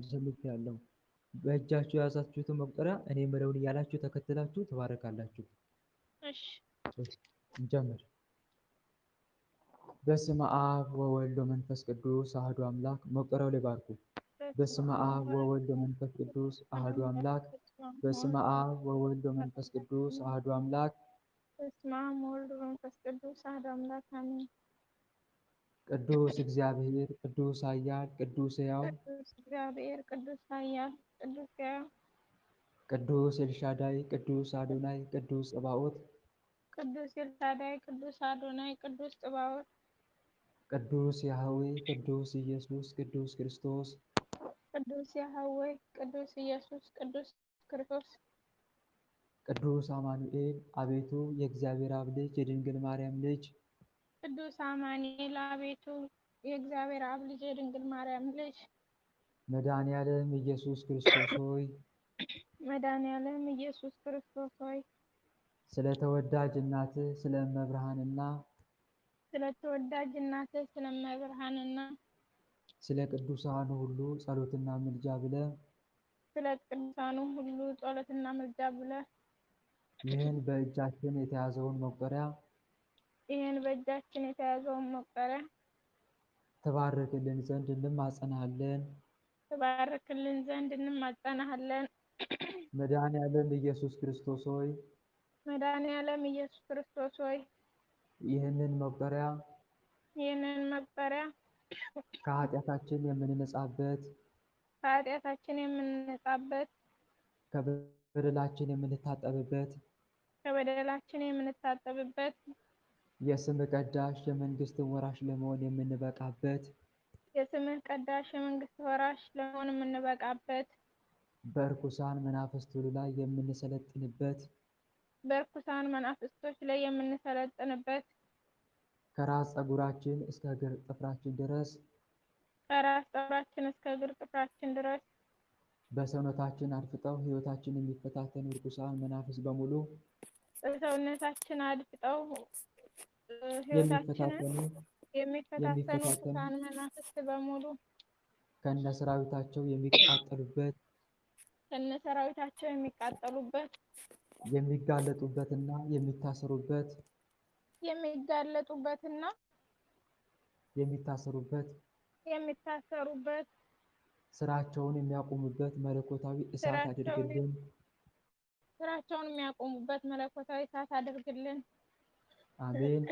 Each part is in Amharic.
ሰምቻለሁ። በእጃችሁ የያዛችሁትን መቁጠሪያ እኔ የምለውን እያላችሁ ተከትላችሁ ትባረካላችሁ። እሺ። እንጀምር። በስመ አብ ወወልድ ወመንፈስ ቅዱስ አሐዱ አምላክ። መቁጠሪያው ላይ ባርኩ። በስመ አብ ወወልድ ወመንፈስ ቅዱስ አሐዱ አምላክ። በስመ አብ ወወልድ ወመንፈስ ቅዱስ አሐዱ አምላክ። በስመ አብ ወወልድ ወመንፈስ ቅዱስ አሐዱ አምላክ አሜን። ቅዱስ እግዚአብሔር ቅዱስ ኃያል ቅዱስ ሕያው ቅዱስ እግዚአብሔር ቅዱስ ኃያል ቅዱስ ሕያው ቅዱስ ኤልሻዳይ ቅዱስ አዶናይ ቅዱስ ጸባኦት ቅዱስ ኤልሳዳይ ቅዱስ አዶናይ ቅዱስ ጽባኦት ቅዱስ ያህዌ ቅዱስ ኢየሱስ ቅዱስ ክርስቶስ ቅዱስ ያህዌ ቅዱስ ኢየሱስ ቅዱስ ክርስቶስ ቅዱስ አማኑኤል አቤቱ የእግዚአብሔር አብ ልጅ የድንግል ማርያም ልጅ ቅዱስ አማኑኤል አቤቱ የእግዚአብሔር አብ ልጅ የድንግል ማርያም ልጅ መድኃኔዓለም ኢየሱስ ክርስቶስ ሆይ መድኃኔዓለም ኢየሱስ ክርስቶስ ሆይ ስለ ተወዳጅ እናትህ ስለ እመብርሃንና ስለ ተወዳጅ እናትህ ስለ እመብርሃንና ስለ ቅዱሳኑ ሁሉ ጸሎትና ምልጃ ብለህ ስለ ቅዱሳኑ ሁሉ ጸሎትና ምልጃ ብለህ ይህን በእጃችን የተያዘውን መቁጠሪያ ትባርክልን ዘንድ እንማጸናሃለን። መድኃኔዓለም ኢየሱስ ክርስቶስ ሆይ መድኃኔዓለም ኢየሱስ ክርስቶስ ሆይ ይህንን መቁጠሪያ ከኃጢአታችን የምንነጻበት ከበደላችን የምንታጠብበት የስም ቀዳሽ የመንግስትን ወራሽ ለመሆን የምንበቃበት በእርኩሳን መናፍስት ሁሉ ላይ የምንሰለጥንበት ከራስ ፀጉራችን እስከ እግር ጥፍራችን ድረስ በሰውነታችን አድፍጠው ሕይወታችን የሚፈታተኑ ርኩሳን መናፍስት በሙሉ ከነሰራዊታቸው የሚቃጠሉበት የሚጋለጡበትና የሚታሰሩበት ስራቸውን የሚያቆሙበት መለኮታዊ እሳት አድርግልን። አሜን።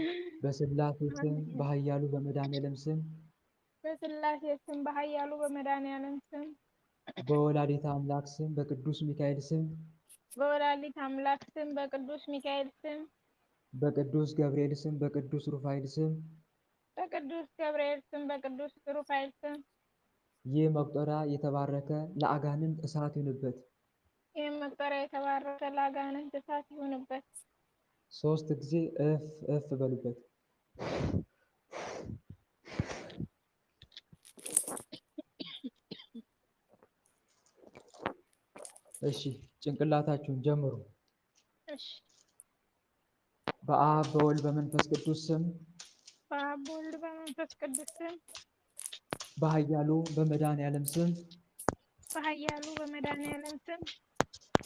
በሥላሴ ስም በኃያሉ በመድኃኔዓለም ስም በወላዲተ አምላክ ስም በቅዱስ ሚካኤል ስም በቅዱስ ገብርኤል ስም በቅዱስ ሩፋኤል ስም ይህ መቁጠሪያ የተባረከ ለአጋንንት እሳት ይሁንበት። 3 ጊዜ እፍ እፍ በሉበት። እሺ ጭንቅላታችሁን ጀምሩ። እሺ። በአብ በወልድ በመንፈስ ቅዱስ ስም በኃያሉ በመድኃኔዓለም ስም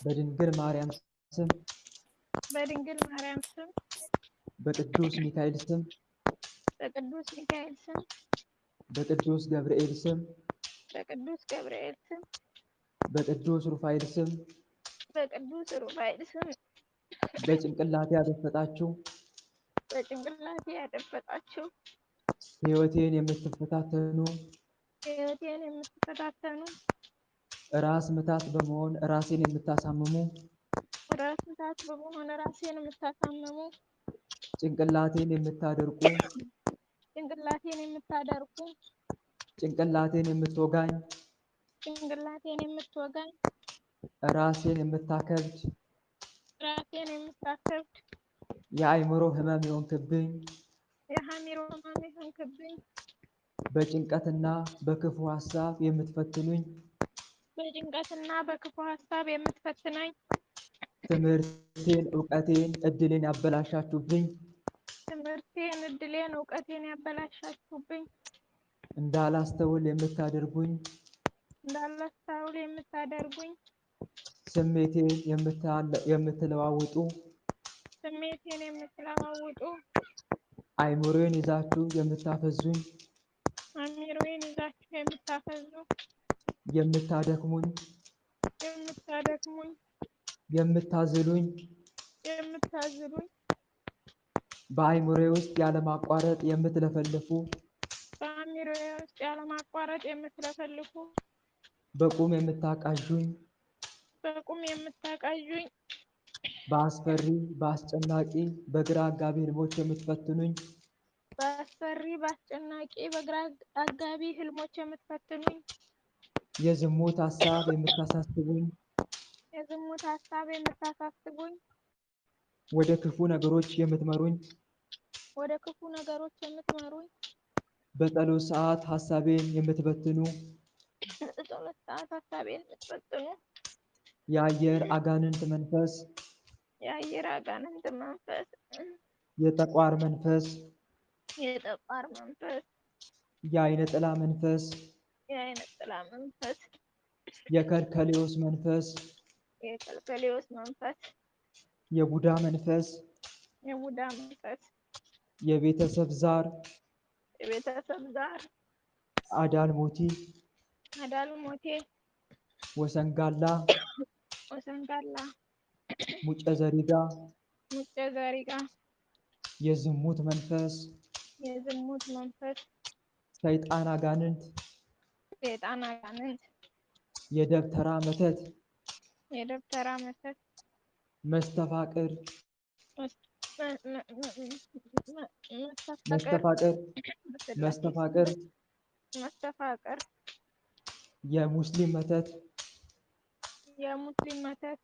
በድንግል ማርያም ስም በቅዱስ ሚካኤል ስም በቅዱስ ገብርኤል ስም በቅዱስ ሩፋኤል ስም በጭንቅላቴ ያደፈጣችሁ ሕይወቴን የምትፈታተኑ ራስ ምታት በመሆን ራሴን የምታሳምሙ ጭንቅላቴን የምታደርቁ ጭንቅላቴን የምትወጋኝ ራሴን የምታከብድ የአእምሮ ህመም የሆንክብኝ በጭንቀትና በክፉ ሀሳብ የምትፈትኑኝ ትምህርቴን እውቀቴን እድሌን ያበላሻችሁብኝ እንዳላስተውል የምታደርጉኝ እንዳላስተውል የምታደርጉኝ ስሜቴን የምትለዋውጡ ስሜቴን የምትለዋውጡ አይምሮዬን ይዛችሁ የምታፈዙኝ አእምሮዬን ይዛችሁ የምታፈዙ የምታደክሙኝ የምታደክሙኝ የምታዝሉኝ የምታዝሉኝ በአይምሮዬ ውስጥ ያለማቋረጥ የምትለፈልፉ በአእምሮዬ ውስጥ ያለማቋረጥ የምትለፈልፉ በቁም የምታቃዡኝ በቁም የምታቃዡኝ በአስፈሪ በአስጨናቂ በግራ አጋቢ ህልሞች የምትፈትኑኝ በአስፈሪ በአስጨናቂ በግራ አጋቢ ህልሞች የምትፈትኑኝ የዝሙት ሀሳብ የምታሳስቡኝ የዝሙት ሀሳብ የምታሳስቡኝ ወደ ክፉ ነገሮች የምትመሩኝ ወደ ክፉ ነገሮች የምትመሩኝ በጸሎት ሰዓት ሀሳቤን የምትበትኑ በጸሎት ሰዓት ሀሳቤን የምትበትኑ የአየር አጋንንት መንፈስ የአየር አጋንንት መንፈስ የጠቋር መንፈስ የጠቋር መንፈስ የአይነ ጥላ መንፈስ የአይነ ጥላ መንፈስ የከልከሌዎስ መንፈስ የከልከሌዎስ መንፈስ የቡዳ መንፈስ የቡዳ መንፈስ የቤተሰብ ዛር የቤተሰብ ዛር አዳልሞቲ አዳልሞቴ ወሰንጋላ ወሰንጋላ ሙጨ ዘሪጋ ሙጨ ዘሪጋ የዝሙት መንፈስ የዝሙት መንፈስ ሰይጣን አጋንንት ሰይጣን አጋንንት የደብተራ መተት የደብተራ መተት መስተፋቅር መስተፋቅር መስተፋቅር የሙስሊም መተት የሙስሊም መተት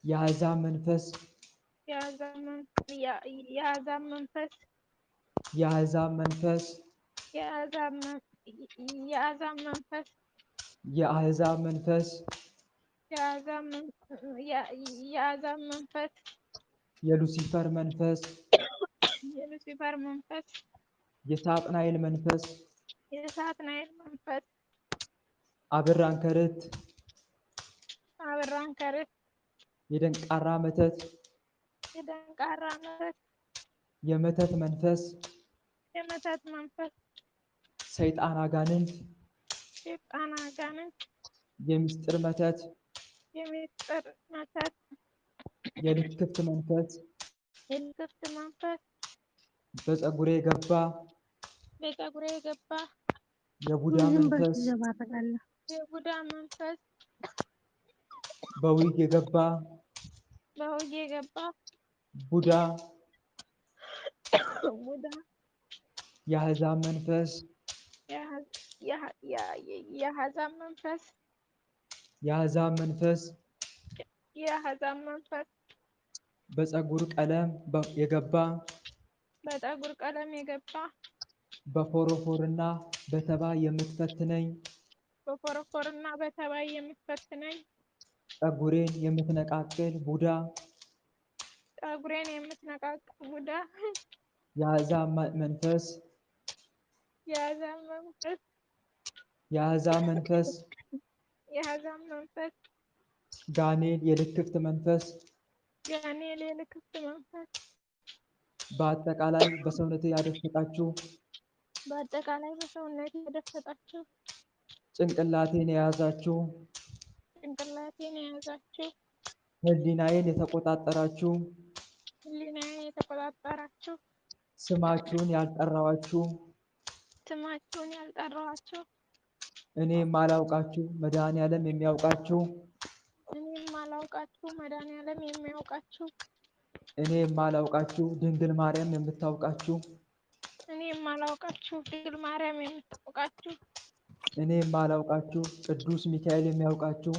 የአሕዛብ መንፈስ የአሕዛብ መንፈስ የአሕዛብ መንፈስ የአሕዛብ መንፈስ የአሕዛብ መንፈስ የአሕዛብ መንፈስ የሉሲፈር መንፈስ የሉሲፈር መንፈስ የሳጥናኤል መንፈስ የሳጥናኤል መንፈስ አብራንከርት አብራንከርት የደንቃራ መተት የደንቃራ መተት የመተት መንፈስ የመተት መንፈስ ሰይጣን አጋንንት ሰይጣን አጋንንት የምስጢር መተት የምስጢር መተት የልክፍት መንፈስ የልክፍት መንፈስ በፀጉሬ ገባ በፀጉሬ ገባ የቡዳ መንፈስ የቡዳ መንፈስ በዊግ የገባ በዊግ የገባ ቡዳ ቡዳ የአሕዛብ መንፈስ የአሕዛብ መንፈስ የአሕዛብ መንፈስ የአሕዛብ መንፈስ በፀጉር ቀለም የገባ በፀጉር ቀለም የገባ በፎረፎርና በተባይ የምትፈትነኝ በፎረፎርና በተባይ የምትፈትነኝ ፀጉሬን የምትነቃቅል ቡዳ ፀጉሬን የምትነቃቅል ቡዳ የአሕዛብ መንፈስ የአሕዛብ መንፈስ የአሕዛብ መንፈስ የአሕዛብ መንፈስ ጋኔል የልክፍት መንፈስ ጋኔል የልክፍት መንፈስ በአጠቃላይ በሰውነቴ ያደፈጣችሁ በአጠቃላይ በሰውነቴ ያደፈጣችሁ ጭንቅላቴን የያዛችሁ ጭንቅላቴን የያዛችሁ ሕሊናዬን የተቆጣጠራችሁ ሕሊናዬን የተቆጣጠራችሁ ስማችሁን ያልጠራዋችሁ ስማችሁን ያልጠራዋችሁ እኔ የማላውቃችሁ መድኃኔዓለም የሚያውቃችሁ እኔ የማላውቃችሁ መድኃኔዓለም የሚያውቃችሁ እኔ የማላውቃችሁ ድንግል ማርያም የምታውቃችሁ እኔ የማላውቃችሁ ድንግል ማርያም የምታውቃችሁ እኔ የማላውቃችሁ ቅዱስ ሚካኤል የሚያውቃችሁ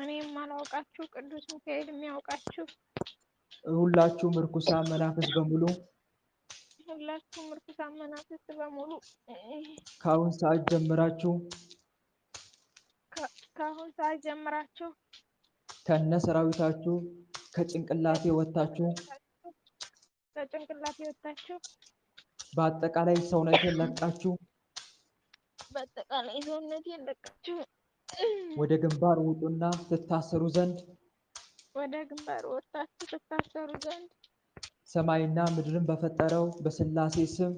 እኔ የማላውቃችሁ ቅዱስ ሚካኤል የሚያውቃችሁ ሁላችሁም ርኩሳን መናፍስት በሙሉ ሁላችሁም ርኩሳን መናፍስት በሙሉ ከአሁን ሰዓት ጀምራችሁ ከነ ሰራዊታችሁ ከጭንቅላቴ ወጥታችሁ በአጠቃላይ ሰውነቴን ለቃችሁ በአጠቃላይ ሰውነቴን ለቃችሁ ወደ ግንባር ውጡና ትታሰሩ ዘንድ ወደ ግንባር ወጣችሁ ትታሰሩ ዘንድ ሰማይና ምድርን በፈጠረው በሥላሴ ስም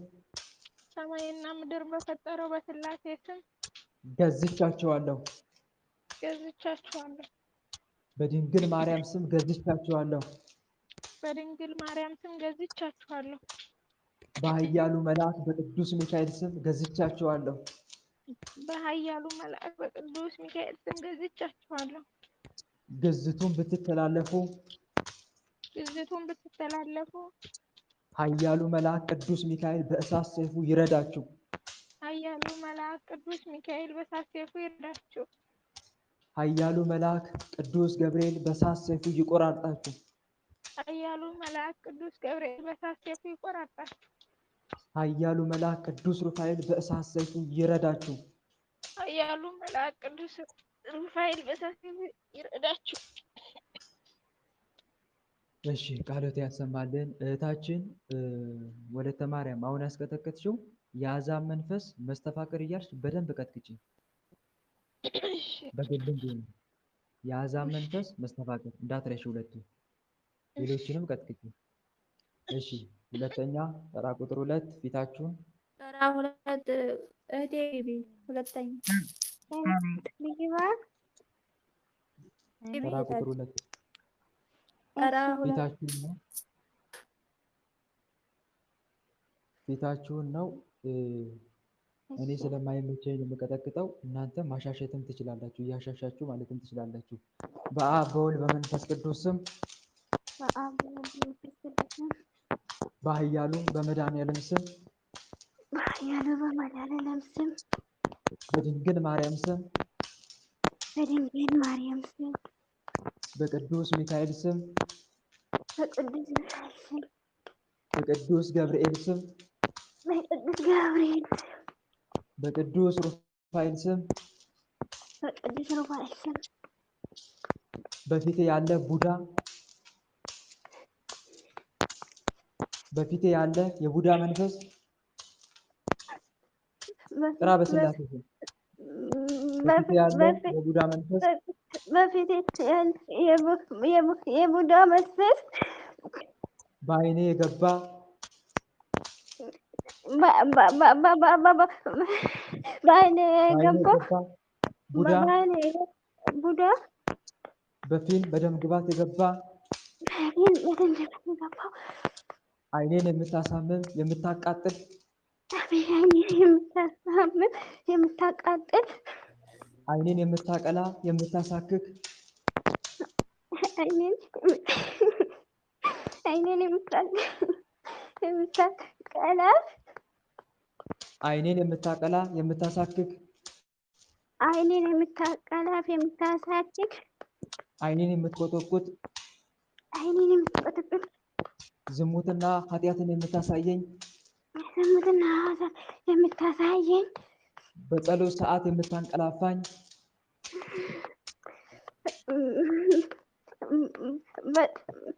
ሰማይና ምድር በፈጠረው በሥላሴ ስም ገዝቻችኋለሁ። ገዝቻችኋለሁ። በድንግል ማርያም ስም ገዝቻችኋለሁ። በድንግል ማርያም ስም ገዝቻችኋለሁ። በኃያሉ መልአክ በቅዱስ ሚካኤል ስም ገዝቻችኋለሁ። በኃያሉ መልአክ በቅዱስ ሚካኤል ስም ገዝቻችኋለሁ። ግዝቱን ብትተላለፉ ኃያሉ መልአክ ቅዱስ ሚካኤል በእሳት ሰይፉ ይረዳችሁ። ኃያሉ መልአክ ቅዱስ ሚካኤል በእሳት ሰይፉ ይረዳችሁ። ኃያሉ መልአክ ቅዱስ ገብርኤል በእሳት ሰይፉ ይቆራርጣችሁ። ኃያሉ መልአክ ቅዱስ ገብርኤል በእሳት ሰይፉ ይቆራርጣችሁ። ኃያሉ መልአክ ቅዱስ ሩፋኤል በእሳት ሰይፉ ይረዳችሁ። ኃያሉ መልአክ ቅዱስ ሩፋኤል በእሳት ሰይፉ ይረዳችሁ። እሺ ቃሎት ያሰማልን። እህታችን ወለተ ማርያም አሁን ያስቀጠቀጥሽው የአሕዛብ መንፈስ መስተፋቅር እያልሽ በደንብ ቀጥቅጪ። በግልም ቢሆን የአሕዛብ መንፈስ መስተፋቅር እንዳትረሺ፣ ሁለቱ ሌሎችንም ቀጥቅጪ። እሺ ሁለተኛ ተራ ቁጥር 2 ፊታችሁን ተራ 2 እህቴ ግቢ። ሁለተኛ ተራ ቁጥር 2 ተራ ፊታችሁን ነው ፊታችሁን ነው። እኔ ስለማይመቸኝ የምቀጠቅጠው፣ እናንተ ማሻሸትም ትችላላችሁ፣ እያሻሻችሁ ማለትም ትችላላችሁ። በአብ በወልድ በመንፈስ ቅዱስ ስም በኃያሉ በመድኃኔዓለም ስም በድንግል ማርያም ስም በቅዱስ ሚካኤል ስም በቅዱስ ገብርኤል ስም በቅዱስ ሩፋኤል ስም በፊቴ ያለ ቡዳ በፊቴ ያለ የቡዳ መንፈስ ጥራ በስላሴ ስም በፊቴ ያለ የቡዳ መንፈስ የቡዳ መንፈስ በዓይኔ የገባ በዓይኔ የገባ ቡዳ በፊን በደም ግባት የገባ ዓይኔን የምታሳምም የምታቃጥል ዓይኔን የምታቀላ የምታሳክክ ዓይኔን የምታቀላ የምታሳክክ ዓይኔን የምትቆጠቁጥ ዝሙትና ኃጢአትን የምታሳየኝ በጸሎት ሰዓት የምታንቀላፋኝ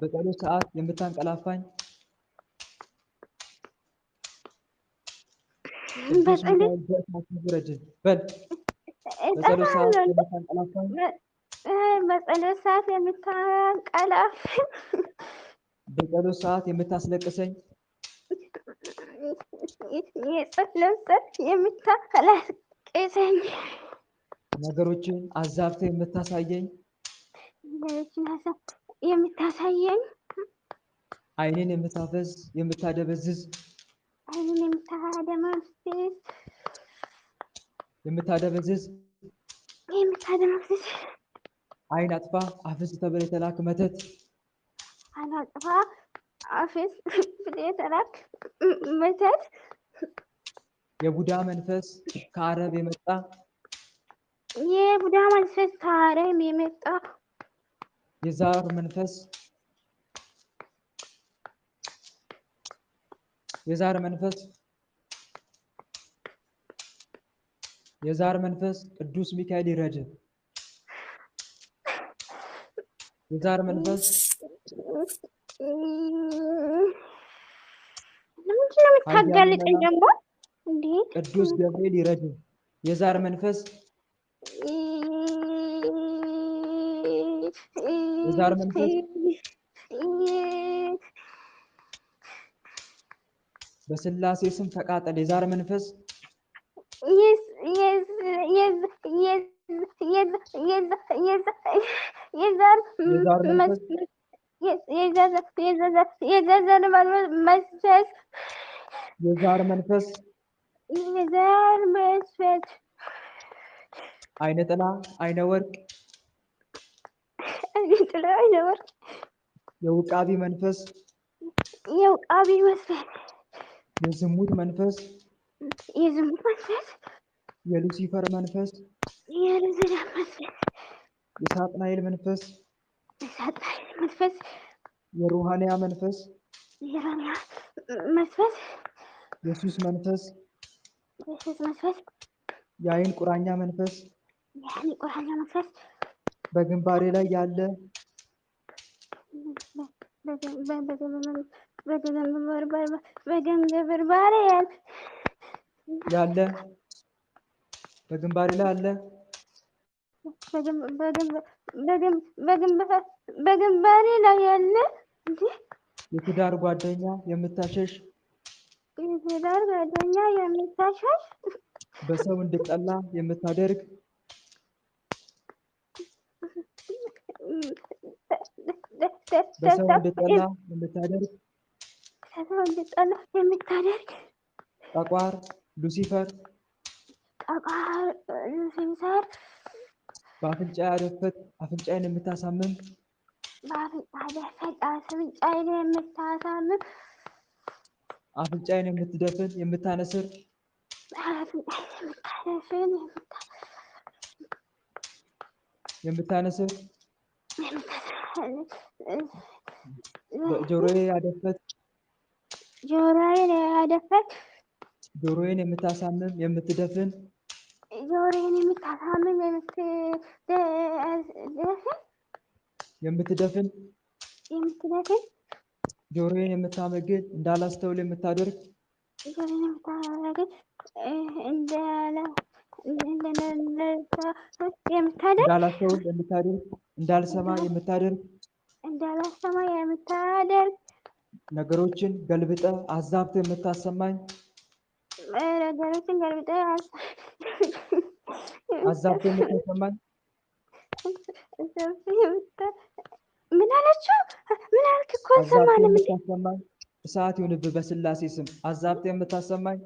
በጸሎት ሰዓት የምታንቀላፋኝ ቅዱስ ሚካኤል በእሳት ይውረድ በል። በጸሎት ሰዓት የምታንቀላፋኝ በጸሎት ሰዓት የምታንቀላፋኝ በጸሎት ሰዓት የምታስለቅሰኝ የጸሎት ሰዓት የምታስለቅሰኝ ነገሮችን አዛብተ የምታሳየኝ ዓይኔን የምታፈዝ የምታደበዝዝ ዓይን አጥፋ አፍዝ ተብለ የተላክ መተት የቡዳ መንፈስ ከአረብ የመጣ የዛር መንፈስ የዛር መንፈስ ቅዱስ ሚካኤል ይረድ። የዛር መንፈስ ምንድነው የምታጋልጠኝ ደግሞ እንዴ? ቅዱስ ገብርኤል ይረድ። የዛር መንፈስ የዛር መንፈስ በስላሴ ስም ተቃጠል። የዛር መንፈስ የዛር የዛር መንፈስ መስፈስ የዛር መንፈስ የዛር መስፈስ አይነ ጥላ አይነ ወርቅ ጥላ አይነ ወርቅ የውቃቢ መንፈስ የውቃቢ መስፈስ የዝሙት መንፈስ የዝሙት መንፈስ የሉሲፈር መንፈስ የልዝና መንፈስ የሳጥናኤል መንፈስ የሳጥናኤል መንፈስ የሩሃንያ መንፈስ የራንያ መንፈስ የሱስ መንፈስ የሱስ መንፈስ የአይን ቁራኛ መንፈስ የአይን ቁራኛ መንፈስ በግንባሬ ላይ ያለ በገንዘብ በርባሬ ያለ በግንባሬ ላይ አለ በግንባሬ ላይ ያለ የትዳር ጓደኛ የምታሸሽ የትዳር ጓደኛ የምታሸሽ በሰው እንድጠላ የምታደርግ በሰው እንድጠላ የምታደርግ በሰው እንድጠላ የምታደርግ ጠቋር ሉሲፈር ሉሲፈር በአፍንጫ ያደፈት አፍንጫዬን የምታሳምም አፍንጫዬን የምታሳምም አፍንጫዬን የምትደፍን የምታነስር የምታነስር ጆሮዬ ያደፈት ጆሮዬን ያደፈት ጆሮዬን የምታሳምም የምትደፍን ጆሮዬን የምታሳምም የምትደፍን የምትደፍን ጆሮዬን የምታመግል እንዳላስተውል የምታደርግ ጆሮዬን የምታመግል እንዳላስተውል የምታደርግ እንዳልሰማ የምታደርግ እንዳላሰማ የምታደርግ ነገሮችን ገልብጠ አዛብተ የምታሰማኝ ነገሮችን ገልብጠ አዛብተ የምታሰማኝ ምን አለችው? ምን አልክ እኮ አልሰማንም። የምታሰማኝ እሳት ይሁንብህ በስላሴ ስም አዛብተ የምታሰማኝ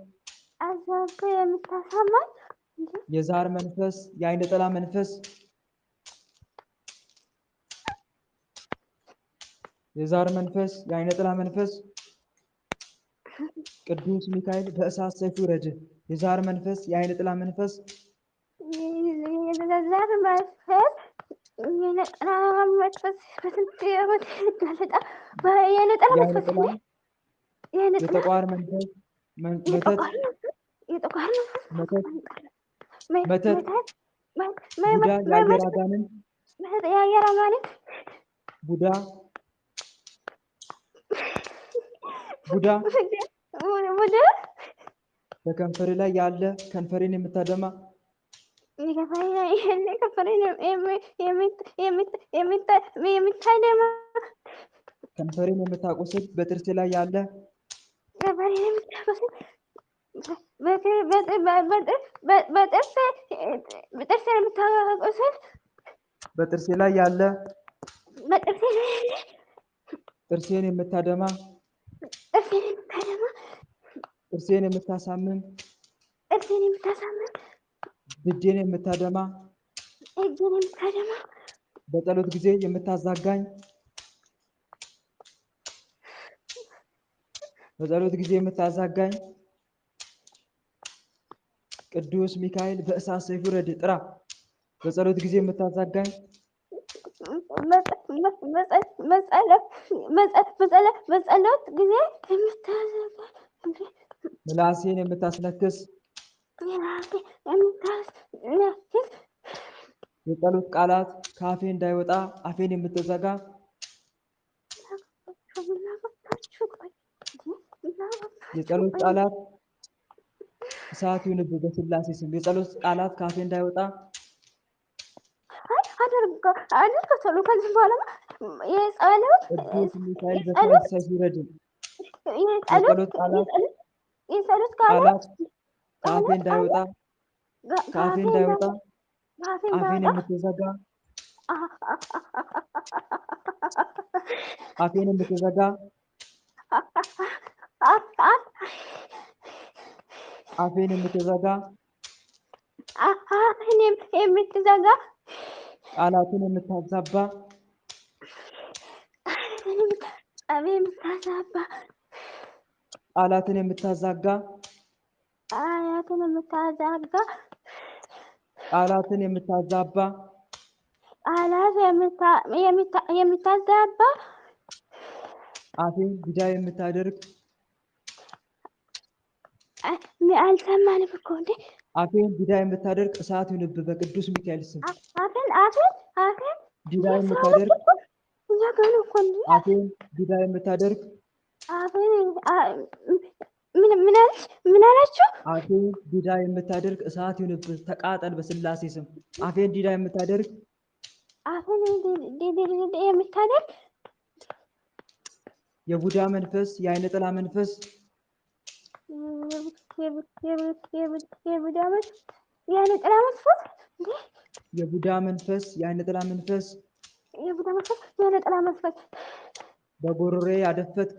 አዛብተ የምታሰማኝ የዛር መንፈስ የአይነ ጥላ መንፈስ የዛር መንፈስ የአይነ ጥላ መንፈስ ቅዱስ ሚካኤል በእሳት ሰይፉ ረድ። የዛር መንፈስ የአይነ ጥላ መንፈስ የዛር መንፈስ የአይነ ጥላ መንፈስ በስንት ዓመት ይጋለጣ የአይነ ጥላ መንፈስ የጠቋር መንፈስ የጠቋር መተት ቡዳ የአየር አጋንንት የአየር አጋንንት ቡዳ በከንፈሬ ላይ ያለ ከንፈሬን የምታደማ ከንፈሬን የምታቆስል በጥርሴ ላይ ያለ በጥርሴ ላይ ያለ ጥርሴን የምታደማ ጥርሴን የምታሳምም እጄን የምታደማ በጸሎት ጊዜ የምታዛጋኝ በጸሎት ጊዜ የምታዛጋኝ ቅዱስ ሚካኤል በእሳት ሰይፉ ረድ ጥራ። በጸሎት ጊዜ የምታዛጋኝ በጸሎት ጊዜ ምላሴን የምታስነክስ የጸሎት ቃላት ከአፌ እንዳይወጣ አፌን የምትዘጋ የጸሎት ቃላት እሳት ይሁንብህ በስላሴ ስም። የጸሎት ቃላት ከአፌ እንዳይወጣ አድርገው ከዚህ በኋላ የጸሎት ቅዱስ ሚካኤል በሳት ሰይፍ ይረድ። የጸሎት ቃላት ከአፌ እንዳይወጣ አፌን የምትዘጋ ቃላትን የምታዛባ ቃላትን የምታዛጋ አፌን ዲዳ የምታደርግ አልሰማንም እኮ እንዴ አፌን ዲዳ የምታደርግ እሳት ይሁንብ በቅዱስ ሚካኤል ስም። አፌን ዲዳ የምታደርግ አፌን ዲዳ የምታደርግ ምን አላችሁ? አፌን ዲዳ የምታደርግ እሳት ይሁንብ ተቃጠል በስላሴ ስም። አፌን ዲዳ የምታደርግ የቡዳ መንፈስ የአይነ ጥላ መንፈስ የቡዳ መንፈስ የአይነ ጥላ መንፈስ በጎሮሬ ያደፈት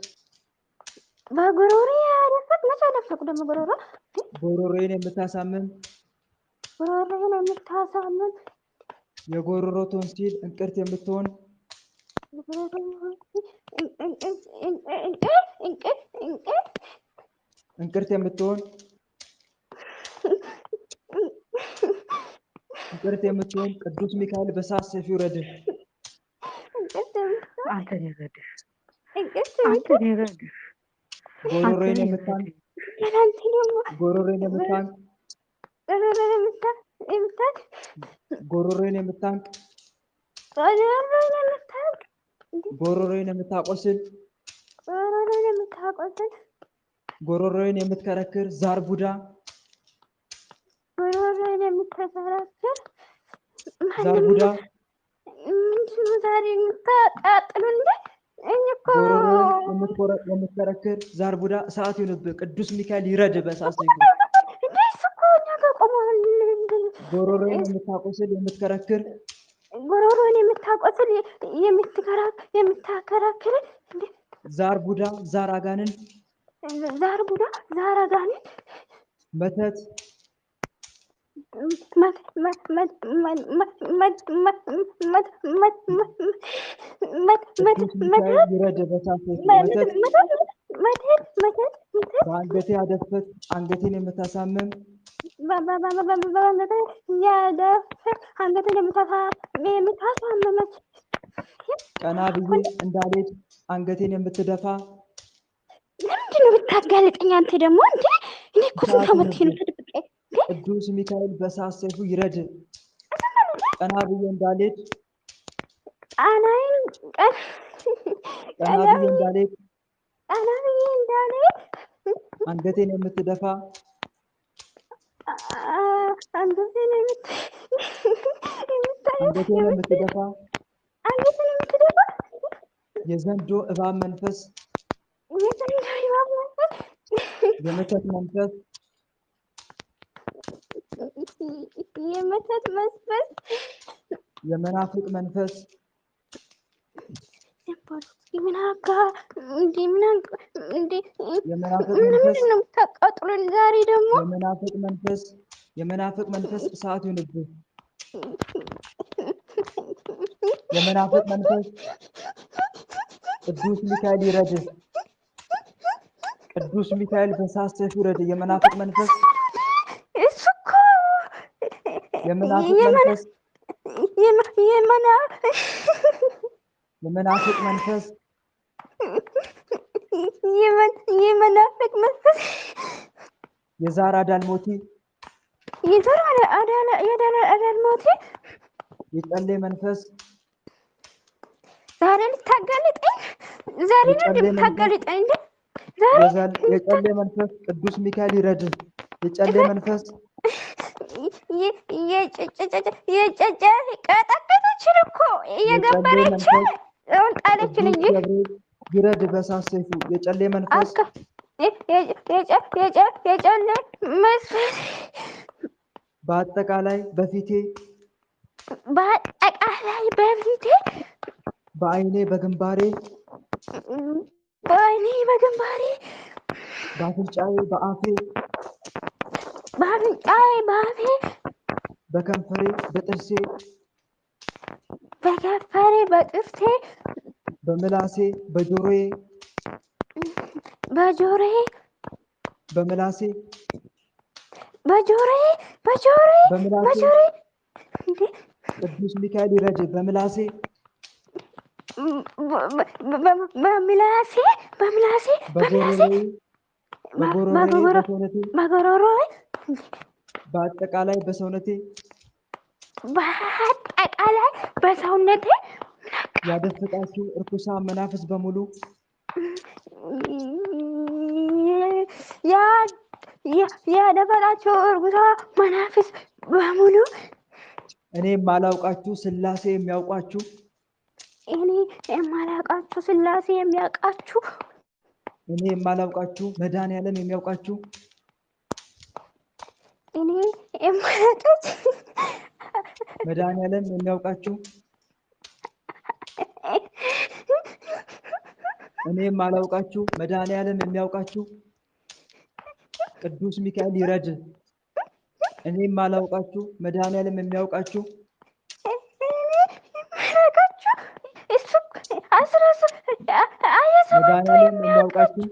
መቼ አደፈቁ ደግሞ ጎሮሬን የምታሳምም የጎሮሮ ቶንሲል እንቅርት የምትሆን እንቅርት የምትሆን ቅዱስ ሚካኤል በሳት ሰይፍ ይውረድ። ጎሮሮዬን የምታንቅ ጎሮሮዬን የምታቆስል ጎሮሮዬን የምትከረክር ዛር ቡዳ ምንድነው ዛሬ የምታጣጥሉ እንዴ? የምትከረክር ዛር ቡዳ እሳት ይሁንብህ። ቅዱስ ሚካኤል ይረድ በእሳት ሰይፉ። ጎሮሮዬን የምታቆስል የምትከረክር ዛር ቡዳ ዛር አጋንን መተት ይረድ በእሳት ሰይፉ። በአንገቴ ያደፈት አንገቴን የምታሳምም ቀና ብዬ እንዳልሄድ አንገቴን የምትደፋ ለምንድን ነው የምታጋልጠኝ አንተ ደግሞ እንዴ? እኔ እኮ ስንት ዓመቴ ነው ተደብቄ። ቅዱስ ሚካኤል በእሳት ሰይፉ ይረድ። ቀና ብዬ እንዳልሄድ አንገቴን የምትደፋ የዘንዶ እባብ መንፈስ የመተት መንፈስ የመናፍቅ መንፈስ የመናፍቅ መንፈስ እሳት ይሁንብህ። የመናፍቅ መንፈስ ቅዱስ ሚካኤል ይረድ። ቅዱስ ሚካኤል በእሳት ሰይፍ ይረድ። የመናፍቅ መንፈስ የመናፍቅ መንፈስ የዛር አዳልሞቲ የጨሌ መንፈስ ዛሬ ልታጋልጠኝ እንዴ? የጨሌ መንፈስ ቅዱስ ሚካኤል ይረድ። የጨሌ መንፈስ የጨጨ ቀጠቀጠች ጣለችን እኮ እየገበረች አሁን ጣለችን እንጂ ይረድ በእሳት ሰይፉ የጨሌ መንፈስ የጨሌ መንፈስ በአጠቃላይ በፊቴ በአይኔ በግንባሬ በአፍንጫዬ በአፌ በከንፈሬ በጥርሴ በምላሴ በጆሮዬ በምላሴ ቅዱስ ሚካኤል ይረድ በምላሴ በጉሮሮዬ በአጠቃላይ በሰውነቴ ያደፈጣችሁ እርኩሳን መናፍስ በሙሉ ያደፈጣችሁ እርኩሳን መናፍስ በሙሉ እኔ የማላውቃችሁ ስላሴ የሚያውቃችሁ ስላሴ የሚያውቃችሁ እኔ የማላውቃችሁ መድኃኒዓለም የሚያውቃችሁ መድኃኒዓለም የሚያውቃችሁ እኔ የማላውቃችሁ መድኃኒዓለም የሚያውቃችሁ ቅዱስ ሚካኤል ይረድ። እኔ የማላውቃችሁ መድኃኒዓለም የሚያውቃችሁ መድኃኒዓለም የሚያውቃችሁ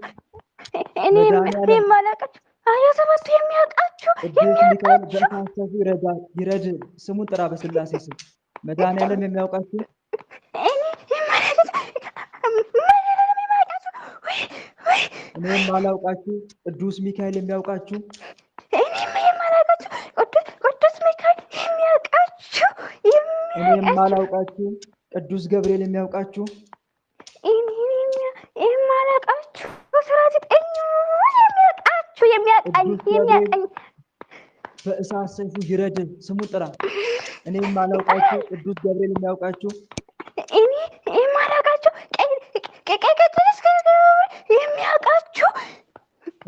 ቅዱስ ሚካኤል በእሳት ሰይፉ ይረድ። ስሙን ጥራ በስላሴ ስም መድኃኒዓለም የሚያውቃችሁ እኔ የማላውቃችሁ ቅዱስ ሚካኤል የሚያውቃችሁ እኔ የማላውቃችሁ ቅዱስ ገብርኤል የሚያውቃችሁ በእሳት ሰይፉ ይረድ። ስሙን ጥራ። እኔ የማላውቃችሁ ቅዱስ ገብርኤል የሚያውቃችሁ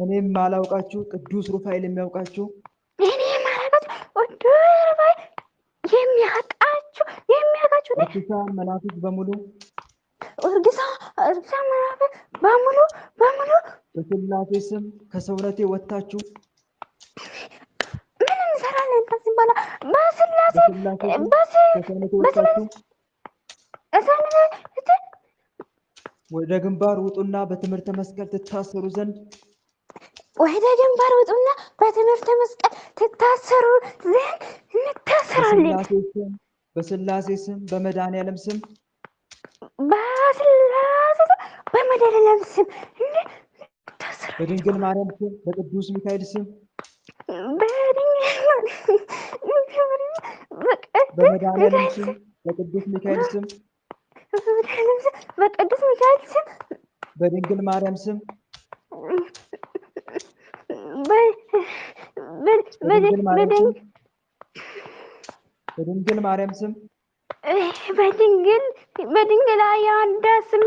እኔ የማላውቃችሁ ቅዱስ ሩፋኤል የሚያውቃችሁ እርኩሳን መናፍስት በሙሉ በስላሴ ስም ከሰውነቴ ወጥታችሁ ወደ ግንባር ውጡና በትምህርተ መስቀል ትታሰሩ ዘንድ እንታሰራለን። በስላሴ ስም በመድኃኒዓለም ስም በድንግል ማርያም ስም በቅዱስ ሚካኤል ስም በመድኃኒዓለም ስም በቅዱስ ሚካኤል ስም በድንግል ማርያም ስም በድንግል ማርያም ስም በድንግል አያንዳስም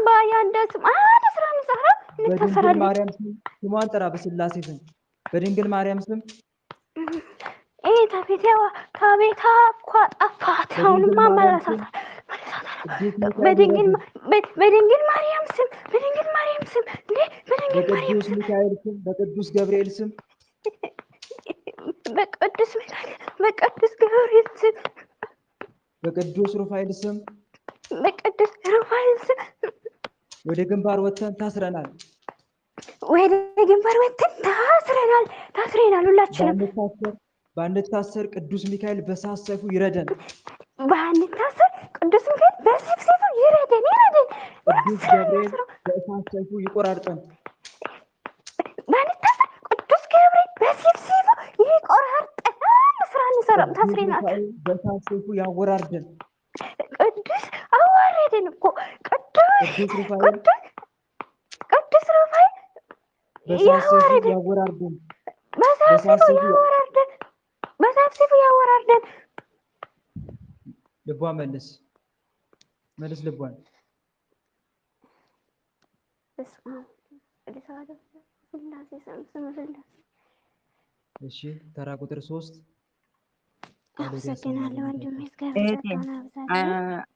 በድንግል ማርያም ስም ስሟን ጥራ በስላሴ ስም በድንግል ማርያም ስም ከቤታ እኮ ጠፋት። አሁንማ በድንግል ማርያም ስም በቅዱስ ሚካኤል ስም በቅዱስ ገብርኤል ስም በቅዱስ ገብርኤል ስም በቅዱስ ሩፋኤል ስም ወደ ግንባር ወጥተን ታስረናል። ሁላችንም ባንታሰር ቅዱስ ሚካኤል በእሳት ሰይፉ ይረደን። ቅዱስ ገብርኤል በእሳት ሰይፉ ይቆራርጠን። በእሳት ሰይፉ ያወራርደን። ቅዱስ አዋረደን እኮ ቅዱስ ሩፋኤል በእሳት ሰይፉ ያወራርደን። በእሳት ሰይፉ ያወራርደን። ልቧ መልስ መልስ ልቧን በስመ አብ ወወልድ ስላሴ ስም ስላሴ። እሺ ተራ ቁጥር 3 አመሰግናለሁ ወንድሜ። እግዚአብሔር ጸጋውን ያብዛልኝ።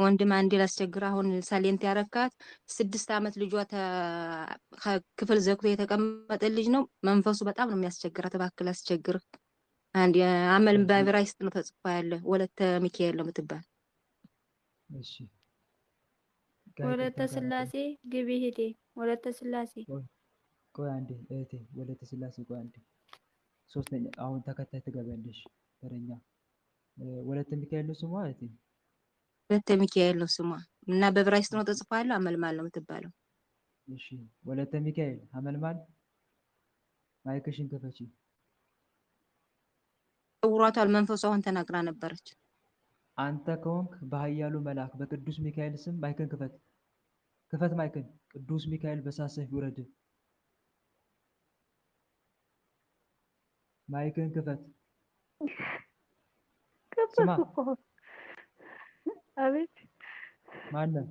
ወንድም አንዴ ላስቸግር። አሁን ሳሌንት ያረካት 6 ዓመት ልጇ ክፍል ዘግቶ የተቀመጠ ልጅ ነው። መንፈሱ በጣም ነው የሚያስቸግራት። እባክህ ላስቸግር። አንድ አመል በዕብራይስጥ ነው ተጽፎ ያለ። ወለተ ሚካኤል ነው የምትባል። እሺ ወለተ ስላሴ ግቢ ሂዴ። ወለተ ስላሴ ቆይ አንዴ እህቴ፣ ወለተ ስላሴ ቆይ አንዴ። ሶስተኛ አሁን ተከታይ ትገቢያለሽ። ተረኛ ወለተ ሚካኤል ነው ስሟ እህቴ። ወለተ ሚካኤል ነው ስሟ እና በዕብራይስጥ ነው ተጽፎ ያለ። አመልማል ነው የምትባለው። እሺ ወለተ ሚካኤል አመልማል። ማይክሽን ክፈቺ። ውሯታል መንፈሱ። አሁን ተናግራ ነበረች። አንተ ከሆንክ በኃያሉ መልአክ በቅዱስ ሚካኤል ስም ማይክን ክፈት። ክፈት ማይክን። ቅዱስ ሚካኤል በእሳት ሰይፍ ይውረድ። ማይክን ክፈት። ስማ። አቤት። ማነህ?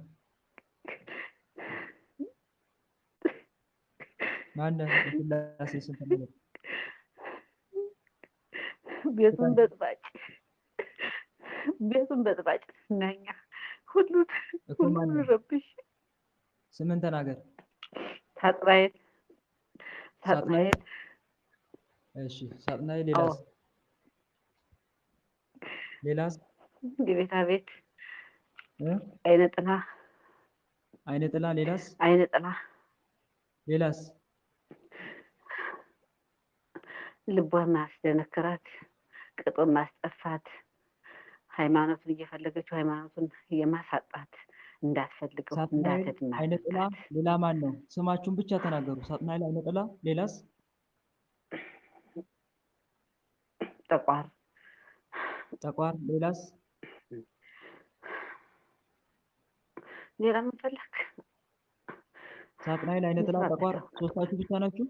በስላሴ ስም ተናገር። ቤቱን በጥባጭ ነኛ ሁሉን ረብሽ። ስምን ተናገር። ሳጥናኤል። እሺ ሳጥናኤል። ሌላስ? የቤታ ቤት አይነ ጥላ። ሌላስ? አይነ ጥላ። ሌላስ? ልቧን ማስደነክራት፣ ቅጡን ማስጠፋት፣ ሃይማኖቱን እየፈለገችው ሃይማኖቱን የማሳጣት፣ እንዳትፈልገው እንዳትሄድ ማድረግ። አይነ ጥላ። ሌላ ማን ነው? ስማችሁን ብቻ ተናገሩ። ሳጥናኤል፣ አይነ ጥላ። ሌላስ? ጠቋር። ሌላስ? ሌላ ምን ፈለክ? ሳጥናኤል፣ አይነ ጥላ፣ ጠቋር። ሶስታችሁ ብቻ ናችሁ?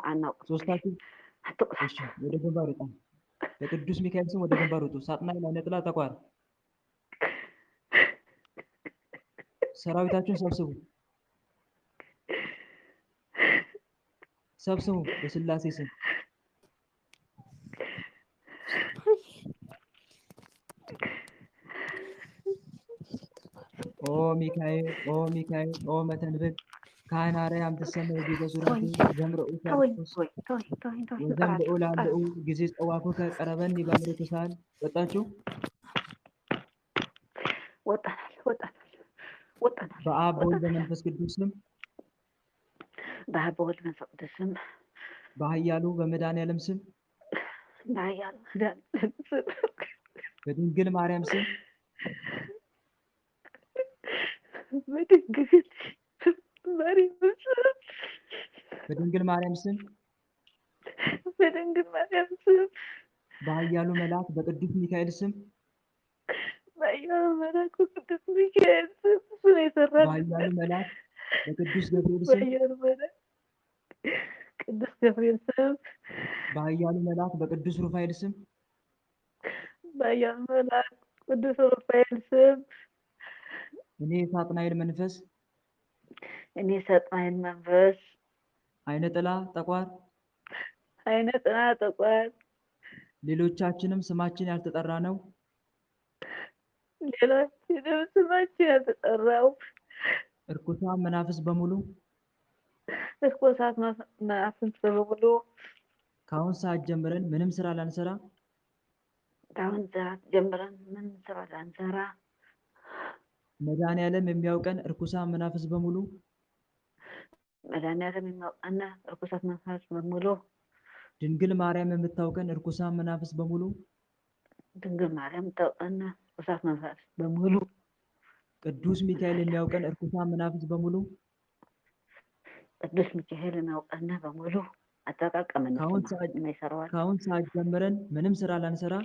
አናውቅም። ሶስታችሁ? እሺ ወደ ግንባር ውጡ። በቅዱስ ሚካኤል ስም ወደ ግንባር ውጡ። ሳጥናኤል፣ አይነ ጥላ፣ ጠቋር። ሰራዊታችሁን ሰብስቡ በስላሴ ስም። ኦ ሚካኤል ኦ መተንብት ካህን አርያም ትሰመይ ቢበዙራቱ ዘምረኡ ወዘምረኡ ላለኡ ጊዜ ጸዋፉ ከቀረበን በምሬቱ ሳል ወጣችሁ። ወጣናል። በአብ በወልድ በመንፈስ ቅዱስ ስም በኃያሉ በመድኃኒዓለም ስም በድንግል ማርያም ስም በድንግል ማርያም ስም በኃያሉ መልአክ በቅዱስ ሚካኤል ስም በኃያሉ መልአክ በቅዱስ ገብርኤል ስም በኃያሉ መልአክ በቅዱስ ሩፋኤል ስም እኔ ሳጥናኤል መንፈስ አይነ ጥላ ጠቋር ሌሎቻችንም ስማችን ያልተጠራ ነው እርኩሳን መናፍስት በሙሉ ከአሁን ሰዓት ጀምረን ምንም ስራ ላንሰራ መድኃኒዓለም የሚያውቀን እርኩሳን መናፍስት በሙሉ ድንግል ማርያም የምታውቀን እርኩሳን መናፍስት በሙሉ ቅዱስ ሚካኤል የሚያውቀን እርኩሳን መናፍስት በሙሉ ከአሁን ሰዓት ጀምረን ምንም ስራ ላንሰራ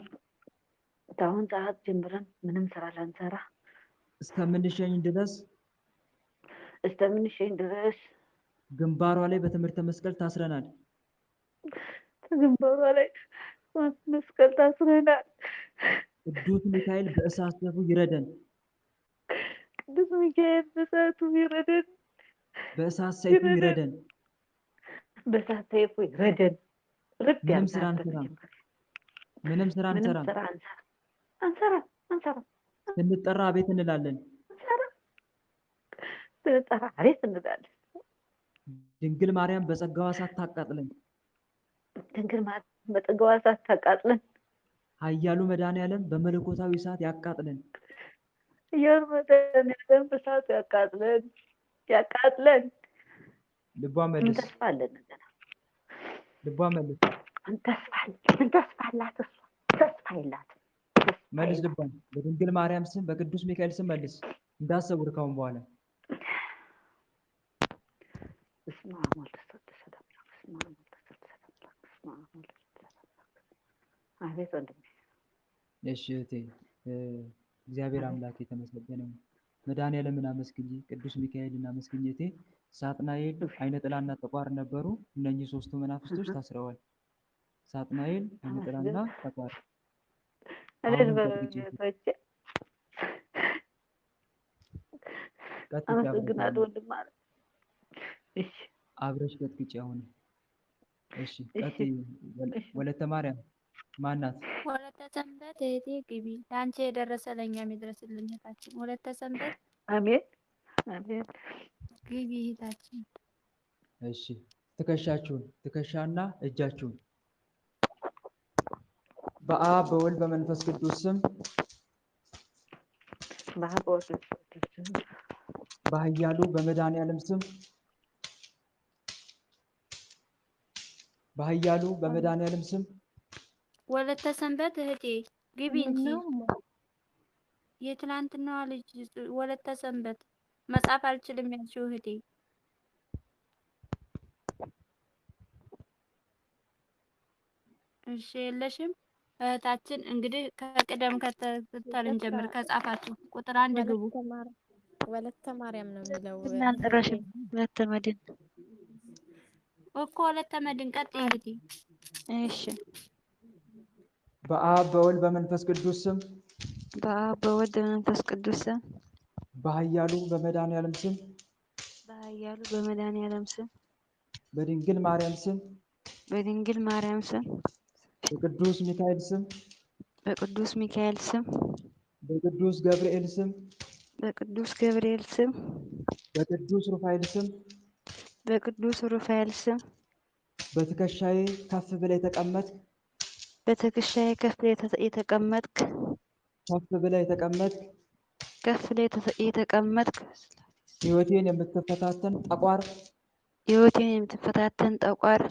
እስከምንሸኝ ድረስ ግንባሯ ላይ በትምህርተ መስቀል ታስረናል። ቅዱስ ሚካኤል በእሳት ሰይፉ ይረደን። ቅዱስ ሚካኤል በእሳቱ ይረደን። በእሳት ሰይፉ ይረደን። በእሳት ሰይፉ ይረደን። ርድ ምንም ያርጋት ስራ አንሰራም። በመጀመሪያ ምንም ስራ ምንም አንሰራም። ስራ አንሰራም። ስንጠራ አቤት እንላለን። ስንጠራ አቤት እንላለን። ድንግል ማርያም በጸጋዋ እሳት ታቃጥለን። ድንግል ማርያም በጸጋዋ እሳት ታቃጥለን። ኃያሉ መድኃኔዓለም በመለኮታዊ እሳት ያቃጥለን። ኃያሉ መድኃኔዓለም በእሳቱ ያቃጥለን። ልቧ ምን መልስ። ተስፋ አለን? ገና ልቧ መልስ። ምን ተስፋ አላት? እሷ ተስፋ የላትም። መልስ ልቧን። በድንግል ማርያም ስም በቅዱስ ሚካኤል ስም መልስ። እንዳሰውር ካሁን በኋላ በስመ አብ ወወልድ ወመንፈስ ቅዱስ። አቤት ወንድሜ። እሺ እህቴ፣ እግዚአብሔር አምላክ የተመሰገነ ይሁን። መድኃኔዓለምን አመስግኝ፣ ቅዱስ ሚካኤልን አመስግኝ እህቴ። ሳጥናኤል፣ አይነ ጥላና ጠቋር ነበሩ። እነኚህ ሶስቱ መናፍስቶች ታስረዋል። ሳጥናኤል፣ አይነ ጥላና ጠቋር። እኔን አሁንም አመሰግናለሁ ወንድም አለ። እሺ አብረሽ ቀጥቅጭ አሁን። እሺ ቀጥይ። ወለተ ማርያም ማናት? ወለተ ሰንበት እህቴ ግቢ። ለአንቺ የደረሰ ለእኛም የደረስልን እህታችን ወለተ ሰንበት። አሜን። ግቢ እህታችን። እሺ ትከሻችሁን፣ ትከሻና እጃችሁን በአብ በወልድ በመንፈስ ቅዱስ ስም በኃያሉ በመድኃኔዓለም ስም በኃያሉ በመድኃኔዓለም ስም ወለተ ሰንበት እህቴ ግቢ እንጂ የትላንትናዋ ልጅ ወለተ ሰንበት መጻፍ አልችልም ያልሽው እህቴ። እሺ የለሽም እህታችን። እንግዲህ ከቅደም ከተከተል እንጀምር። ከጻፋችሁ ቁጥር 1 ግቡ። ወለተ ማርያም ነው የሚለው። እናንተራሽም ወለተ መድን እኮ ወለተ መድን ቀጥይ እህቴ። እሺ በአብ በወልድ በመንፈስ ቅዱስ ስም በአብ በወልድ በመንፈስ ቅዱስ ስም በኃያሉ በመድኃኔዓለም ስም በኃያሉ በመድኃኔዓለም ስም በድንግል ማርያም ስም በድንግል ማርያም ስም በቅዱስ ሚካኤል ስም በቅዱስ ሚካኤል ስም በቅዱስ ገብርኤል ስም በቅዱስ ገብርኤል ስም በቅዱስ ሩፋኤል ስም በቅዱስ ሩፋኤል ስም በትከሻዬ ከፍ ብለህ የተቀመጥክ በትከሻዬ ከፍ ብለህ የተቀመጥክ ሕይወቴን የምትፈታተን ጠቋር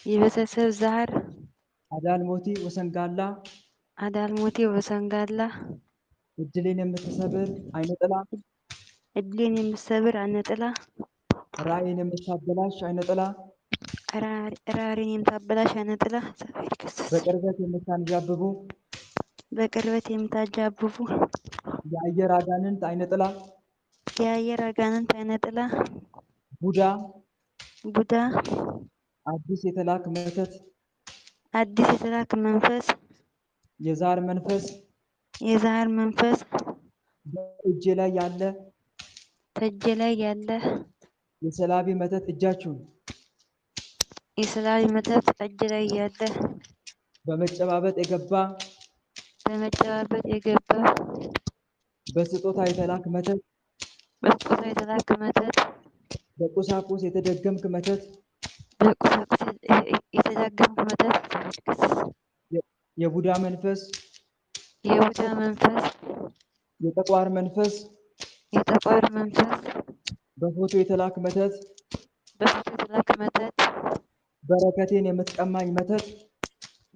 የቤተሰብ ዛር አዳልሞቲ ወሰንጋላ እድሌን የምትሰብር አይነ ጥላ ራእይን የምታበላሽ አይነ ጥላ በቅርበት የምታንዣብቡ የአየር አጋንንት አይነ ጥላ ቡዳ አዲስ የተላክ መንፈስ የዛር መንፈስ በእጄ ላይ ያለ የሰላቢ መተት እጃችሁን እጅ ላይ ያለ በመጨባበጥ የገባ በስጦታ የተላክ መተት በቁሳቁስ የተደገምክ መተት የቡዳ መንፈስ የጠቋር መንፈስ በፎቶ የተላክ መተት በረከቴን የምትቀማኝ መተት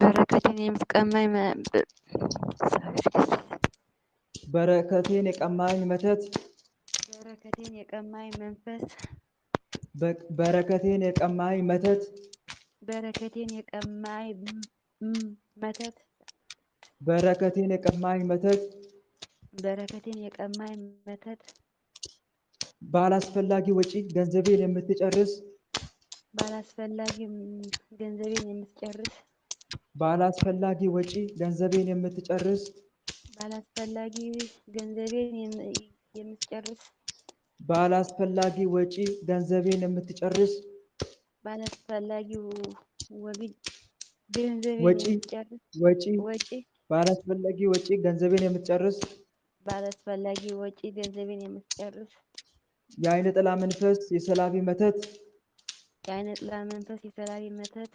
በረከቴን የቀማኝ መተት በረከቴን የቀማኝ መተት ባላስፈላጊ ወጪ ገንዘቤን የምትጨርስ ባላስፈላጊ ወጪ ገንዘቤን የምትጨርስ ባላስፈላጊ ገንዘቤን የምትጨርስ ባላስፈላጊ ወጪ ገንዘቤን የምትጨርስ ባላስፈላጊ ገንዘቤን ወጪ የምትጨርስ ወጪ ወጪ ባላስፈላጊ ወጪ ገንዘቤን የምትጨርስ ባላስፈላጊ ወጪ ገንዘቤን የምትጨርስ የዓይነ ጥላ መንፈስ የሰላቢ መተት የዓይነ ጥላ መንፈስ የሰላቢ መተት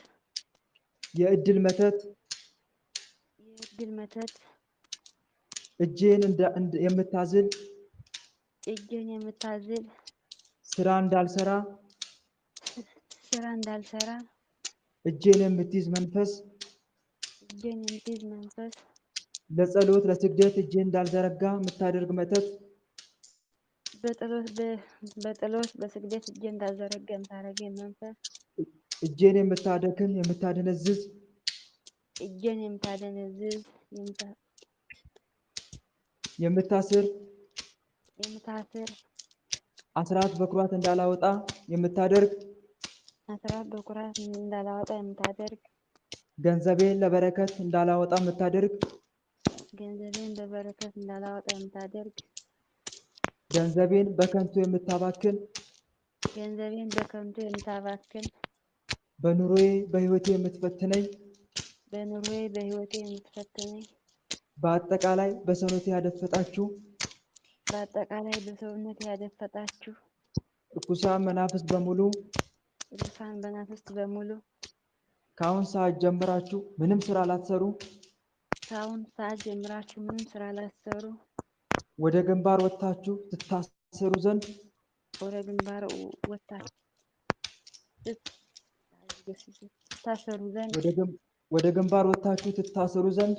የእድል መተት የእድል መተት እጄን የምታዝል እጄን የምታዝል ስራ እንዳልሰራ እጄን የምትይዝ መንፈስ እጄን የምትይዝ መንፈስ ለጸሎት ለስግደት እጄን እንዳልዘረጋ የምታደርግ መተት በጸሎት በስግደት እጄን እንዳልዘረጋ የምታደርገኝ መንፈስ እጄን የምታደክም የምታደነዝዝ እጄን የምታደነዝዝ የምታስር አስራት በኩራት እንዳላወጣ የምታደርግ አስራት በኩራት እንዳላወጣ የምታደርግ ገንዘቤን ለበረከት እንዳላወጣ የምታደርግ ገንዘቤን በበረከት እንዳላወጣ የምታደርግ ገንዘቤን በከንቱ የምታባክን ገንዘቤን በከንቱ የምታባክን በኑሮዬ በህይወቴ የምትፈትነኝ በኑሮዬ በህይወቴ የምትፈትነኝ በአጠቃላይ በሰውነቴ ያደፈጣችሁ ርኩሳን መናፍስት በሙሉ ከአሁን ሰዓት ጀምራችሁ ምንም ስራ ላትሰሩ ወደ ግንባር ወጥታችሁ ትታሰሩ ዘንድ ወደ ግንባር ወጥታችሁ ትታሰሩ ዘንድ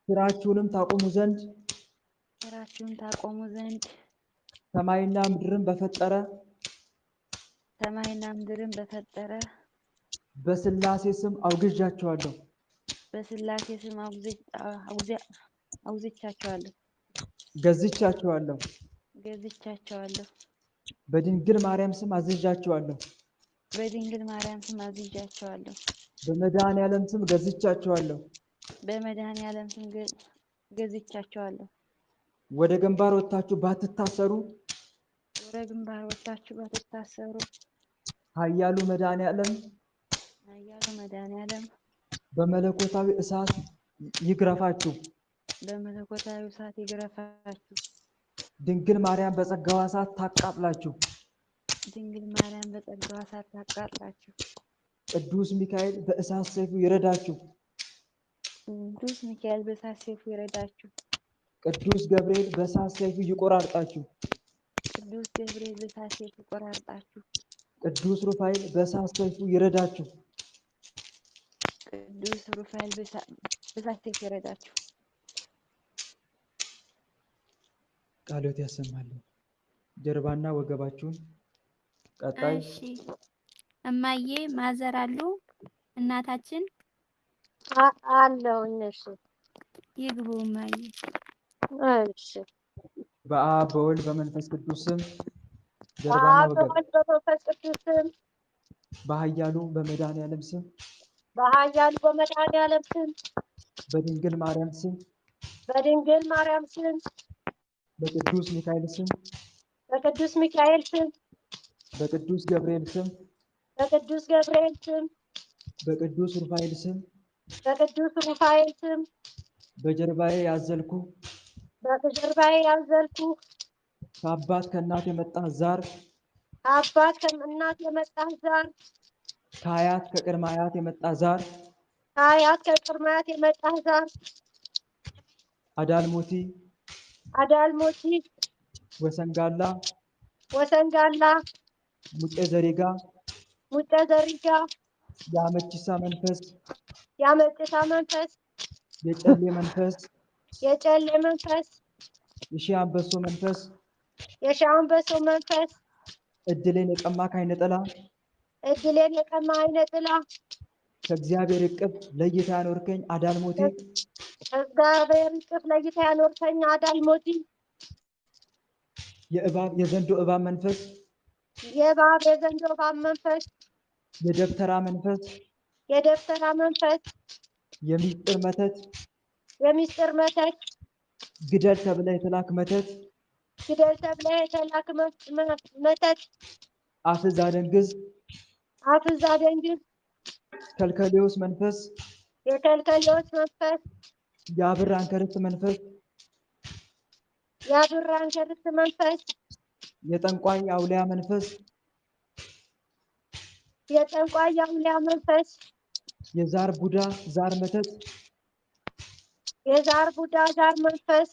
ስራችሁንም ታቆሙ ዘንድ ሰማይና ምድርን በፈጠረ በስላሴ ስም አውግዣቸዋለሁ። ገዝቻቸዋለሁ። በድንግል ማርያም ስም አዝዣቸዋለሁ። በመድኃኔዓለም ስም ገዝቻቸዋለሁ። ወደ ግንባር ወጥታችሁ ባትታሰሩ ኃያሉ መድኃኔዓለም በመለኮታዊ እሳት ይግረፋችሁ። ድንግል ማርያም በጸጋዋ እሳት ታቃጥላችሁ። ቅዱስ ሚካኤል በእሳት ሰይፉ ይረዳችሁ። ቅዱስ ገብርኤል በእሳት ሰይፉ ይቆራርጣችሁ። ቅዱስ ሩፋኤል በእሳት ሰይፉ ይረዳችሁ። ቃሎት ያሰማልን። ጀርባና ወገባችሁን ቀጣይ። እሺ እማዬ ማዘር አሉ እናታችን አለው እነሱ ይግቡ እማዬ። እሺ በአብ በወልድ በመንፈስ ቅዱስ ስም በአብ በወልድ በመንፈስ ቅዱስ ስም በኃያሉ በመድኃኔዓለም ስም በድንግል ማርያም ስም በቅዱስ ሚካኤል ስም በቅዱስ ገብርኤል ስም በቅዱስ ሩፋኤል ስም በጀርባዬ ያዘልኩ ከአባት ከእናት የመጣ ዛር ከአያት ከቅድመ አያት የመጣ ዛር አዳልሞቲ ወሰንጋላ ሙጬ ዘሪጋ የአመቺሳ መንፈስ የጨሌ መንፈስ የሺህ አንበሶ መንፈስ እድሌን የቀማ ከዓይነ ጥላ ከእግዚአብሔር እቅፍ ለይታ ያኖርከኝ አዳልሞቲ የእባብ የዘንዶ እባብ መንፈስ የደብተራ መንፈስ የደብተራ መንፈስ የሚስጥር መተት የሚስጥር መተት ግደል ተብለ የተላክ መተት ግደል ተብለ የተላክ መተት አፍዝ አደንግዝ አፍዝ አደንግዝ ከልከሌዎስ መንፈስ የከልከሌዎስ መንፈስ የአብር አንከርት መንፈስ የአብር አንከርት መንፈስ የጠንቋይ አውሊያ መንፈስ የጠንቋይ አውሊያ መንፈስ የዛር ቡዳ ዛር መተት የዛር ቡዳ ዛር መንፈስ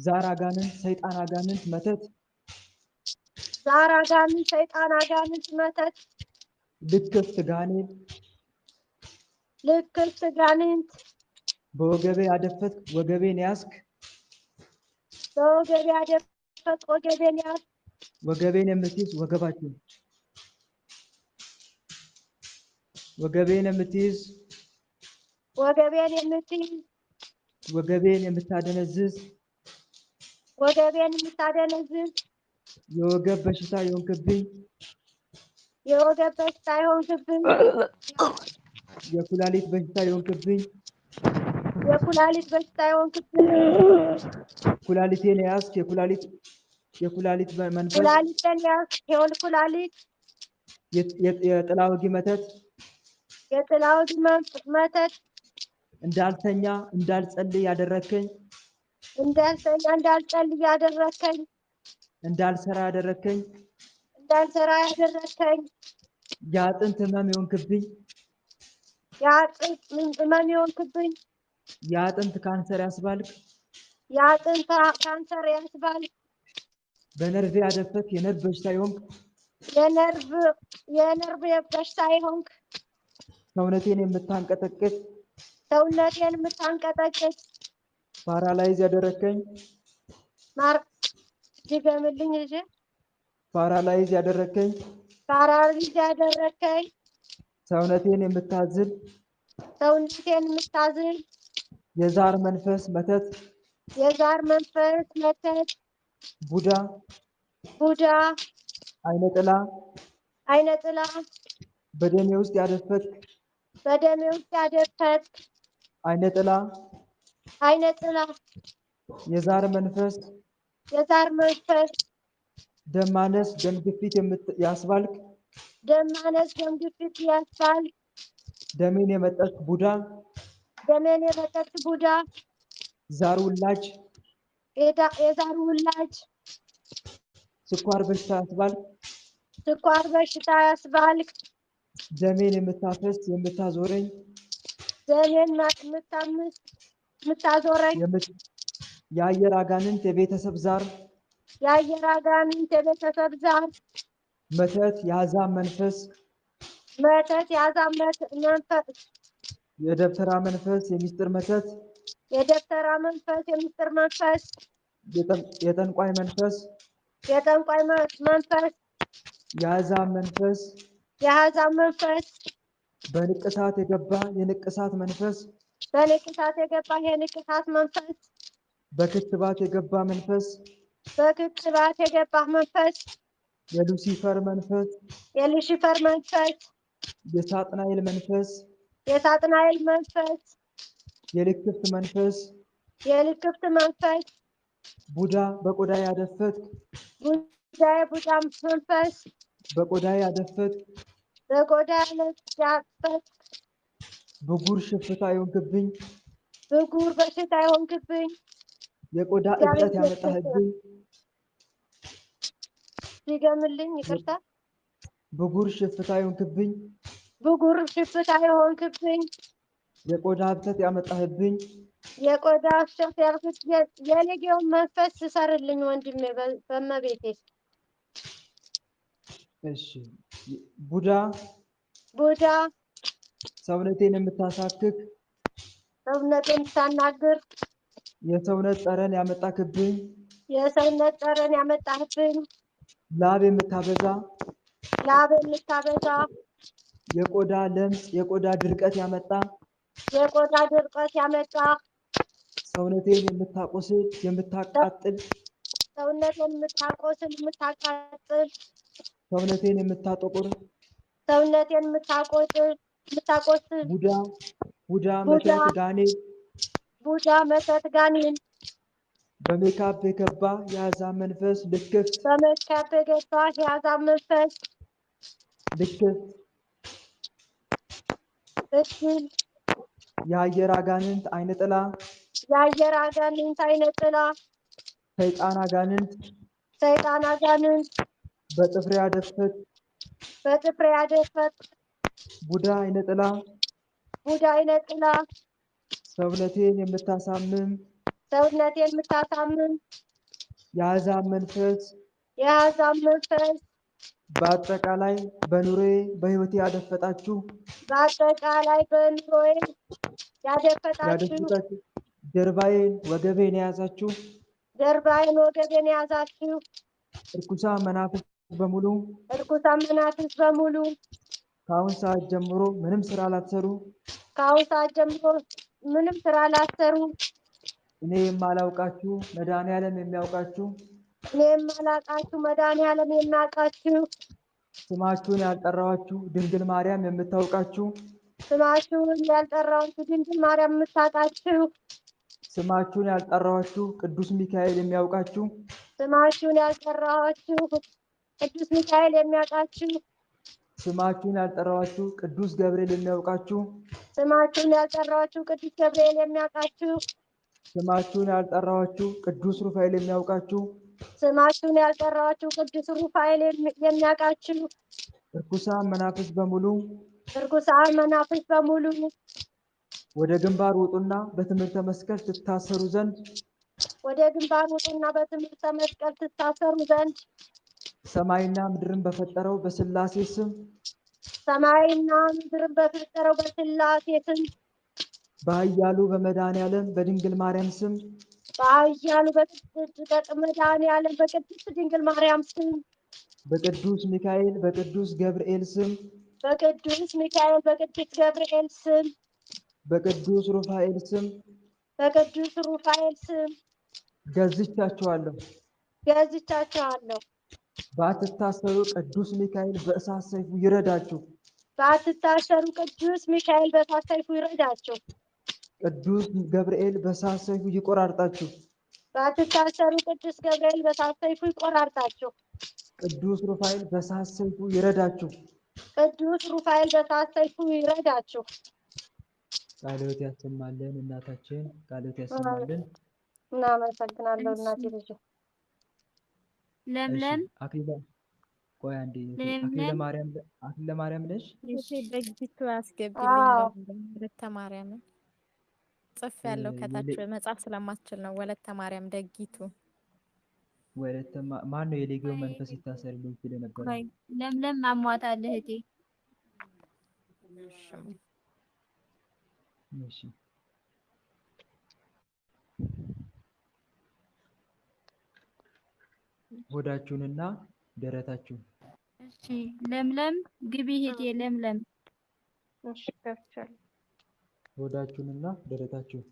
ዛር አጋንንት ሰይጣን አጋንንት መተት ዛር አጋንንት ሰይጣን አጋንንት መተት ልክፍት ጋኔን ልክፍት ጋኔንት በወገቤ ያደፈት ወገቤን ያስክ በወገቤ ያደፈት ወገቤን ያስክ ወገቤን የምትይዝ ወገባችን ወገቤን የምትይዝ ወገቤን የምትይዝ ወገቤን የምታደነዝዝ ወገቤን የምታደነዝዝ የወገብ በሽታ የሆንክብኝ የወገብ በሽታ የሆንክብኝ የኩላሊት በሽታ የሆንክብኝ የኩላሊት በሽታ የሆንክብኝ ኩላሊቴን ያስክ የኩላሊት መንፈስ ኩላሊቴን ያስክ የኩላሊት የጥላ ወጊ መተት የጥላ ወጊ መተት እንዳልተኛ እንዳልጸልይ ያደረከኝ እንዳልተኛ እንዳልጸልይ ያደረከኝ እንዳልሰራ ያደረከኝ እንዳልሰራ ያደረከኝ የአጥንት ህመም የሆንክብኝ የአጥንት ህመም የሆንክብኝ የአጥንት ካንሰር ያስባልክ የአጥንት ካንሰር ያስባልክ በነርቭ ያደፈት የነርቭ በሽታ የሆንክ የነርቭ በሽታ የሆንክ ሰውነቴን የምታንቀጠቅጥ ሰውነቴን የምታንቀጠቅጥ ፓራላይዝ ያደረከኝ ድገምልኝ ልጄ ፓራላይዝ ያደረከኝ ፓራላይዝ ያደረከኝ ሰውነቴን የምታዝል የዛር መንፈስ መተት የዛር መንፈስ መተት ቡዳ አይነ ጥላ በደሜ ውስጥ ያደፈት አይነ ጥላ የዛር መንፈስ ደም ማነስ ደም ግፊት ያስባልክ ደሜን የመጠጥ ቡዳ ዛር ውላጅ የዛር ውላጅ ስኳር በሽታ ያስባልክ ደሜን የምታፈስ የምታዞረኝ ደሜን የምታዞረኝ የአየር አጋንንት የቤተሰብ ዛር መተት የአሕዛብ መንፈስ የደብተራ መንፈስ የሚስጥር መተት የጠንቋይ መንፈስ የአሕዛብ መንፈስ በንቅሳት የገባ የንቅሳት መንፈስ በክትባት የገባ መንፈስ የሉሲፈር መንፈስ የሳጥናኤል መንፈስ የልክፍት መንፈስ ቡዳ በቆዳ ያደፈት በቆዳ ያደፈት ብጉር ሽፍታ የሆንክብኝ ብጉር በሽታ የሆንክብኝ የቆዳ እብጠት ያመጣህብኝ ሲገምልኝ ይቅርታ ብጉር ሽፍታ የሆንክብኝ የቆዳ እብጠት ያመጣህብኝ የቆዳ እብጠት ያልኩት የሌጌውን መንፈስ ትሰርልኝ ወንድሜ በመቤቴ እሺ ቡዳ ሰውነቴን የምታሳክክ ሰውነቴን የምታናግር የሰውነት ጠረን ያመጣህብኝ ላብ የምታበዛ የቆዳ ለምጽ የቆዳ ድርቀት ያመጣ ሰውነቴን የምታቆስል የምታቃጥል ሰውነቴን የምታጠቁር ሰውነቴን የምታቆስል ቡዳ ቡዳ መተት ጋኔን ቡዳ መተት ጋኔን በሜካፕ የገባ የአሕዛብ መንፈስ ልክፍት በመካፍ የገባ የአሕዛብ መንፈስ ልክፍት እድል የአየር አጋንንት አይነ ጥላ የአየር አጋንንት አይነ ጥላ ሰይጣን አጋንንት ሰይጣን አጋንንት በጥፍሬ አደፍት በጥፍሬ ያደፈት ቡዳ አይነ ጥላ ቡዳ አይነ ጥላ ሰውነቴን የምታሳምም ሰውነቴን የምታሳምም የአሕዛብ መንፈስ የአሕዛብ መንፈስ በአጠቃላይ በኑሮዬ በሕይወቴ ያደፈጣችሁ በአጠቃላይ በኑሮዬ ያደፈጣችሁ ጀርባዬን ወገቤን የያዛችሁ ጀርባዬን ወገቤን የያዛችሁ እርኩሳን መናፍስት በሙሉ እርኩሳን መናፍስት በሙሉ ከአሁን ሰዓት ጀምሮ ምንም ስራ ላትሰሩ ከአሁን ሰዓት ጀምሮ ምንም ስራ ላትሰሩ እኔ የማላውቃችሁ መድኃኔዓለም የሚያውቃችሁ እኔ የማላውቃችሁ መድኃኔዓለም የሚያውቃችሁ ስማችሁን ያልጠራኋችሁ ድንግል ማርያም የምታውቃችሁ ስማችሁን ያልጠራኋችሁ ድንግል ማርያም የምታውቃችሁ ስማችሁን ያልጠራኋችሁ ቅዱስ ሚካኤል የሚያውቃችሁ ስማችሁን ያልጠራኋችሁ ቅዱስ ሚካኤል የሚያውቃችሁ ስማችሁን ያልጠራኋችሁ ቅዱስ ገብርኤል የሚያውቃችሁ ስማችሁን ያልጠራኋችሁ ቅዱስ ገብርኤል የሚያውቃችሁ ስማችሁን ያልጠራኋችሁ ቅዱስ ሩፋኤል የሚያውቃችሁ ስማችሁን ያልጠራኋችሁ ቅዱስ ሩፋኤል የሚያውቃችሁ እርኩሳን መናፍስት በሙሉ እርኩሳን መናፍስት በሙሉ ወደ ግንባር ውጡና በትምህርተ መስቀል ትታሰሩ ዘንድ ወደ ግንባር ውጡና በትምህርተ መስቀል ትታሰሩ ዘንድ ሰማይና ምድርን በፈጠረው በስላሴ ስም ሰማይና ምድርን በፈጠረው በስላሴ ስም በኃያሉ በመድኃኔዓለም በድንግል ማርያም ስም በኃያሉ በመድኃኔዓለም በቅድስት ድንግል ማርያም ስም በቅዱስ ሚካኤል በቅዱስ ገብርኤል ስም በቅዱስ ሚካኤል በቅዱስ ገብርኤል ስም በቅዱስ ሩፋኤል ስም በቅዱስ ሩፋኤል ስም ገዝቻችኋለሁ። ባትታሰሩ ቅዱስ ሚካኤል በእሳት ሰይፉ ይረዳችሁ። ባትታሰሩ ቅዱስ ሚካኤል በእሳት ሰይፉ ይረዳችሁ። ቅዱስ ገብርኤል በእሳት ሰይፉ ይቆራርጣችሁ። ባትታሰሩ ቅዱስ ገብርኤል በእሳት ሰይፉ ይቆራርጣችሁ። ቅዱስ ሩፋኤል በእሳት ሰይፉ ይረዳችሁ። ቅዱስ ሩፋኤል በእሳት ሰይፉ ይረዳችሁ። ቃለ ሕይወት ያሰማልን። እናታችን ቃለ ሕይወት ያሰማልን። እናመሰግናለሁ እናቴ ልጅ ለምለም አክሊለ ቆይ አንዴ አክሊለ ማርያም ነሽ? እሺ ደግቱ አስገቢልኝ። ወለተ ማርያም ጽፍ ያለው ከታች መጻፍ ስለማትችል ነው። ወለተ ማርያም ደግቱ ወለተ ማን ነው? የሌጌው መንፈስ ይታሰርልኝ ሲል ነበር። ለምለም አሟታል እህቴ። እሺ ሆዳችሁንና ደረታችሁን። እሺ ለምለም ግቢ እህቴ ለምለም። እሺ ከፍቻለሁ። ሆዳችሁንና ደረታችሁን።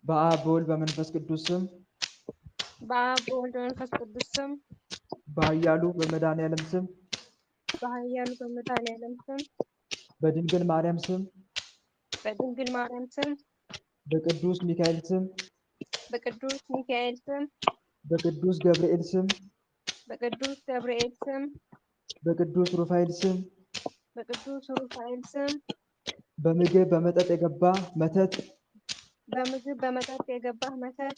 በአብ በወልድ በመንፈስ ቅዱስ ስም በአብ በወልድ በመንፈስ ቅዱስ ስም በኃያሉ በመድኃኔዓለም ስም በኃያሉ በመድኃኔዓለም ስም በድንግል ማርያም ስም በድንግል ማርያም ስም በቅዱስ ሚካኤል ስም በቅዱስ ሚካኤል ስም በቅዱስ ገብርኤል ስም በቅዱስ ገብርኤል ስም በቅዱስ ሩፋኤል ስም በቅዱስ ሩፋኤል ስም በምግብ በመጠጥ የገባ መተት በምግብ በመጠጥ የገባ መተት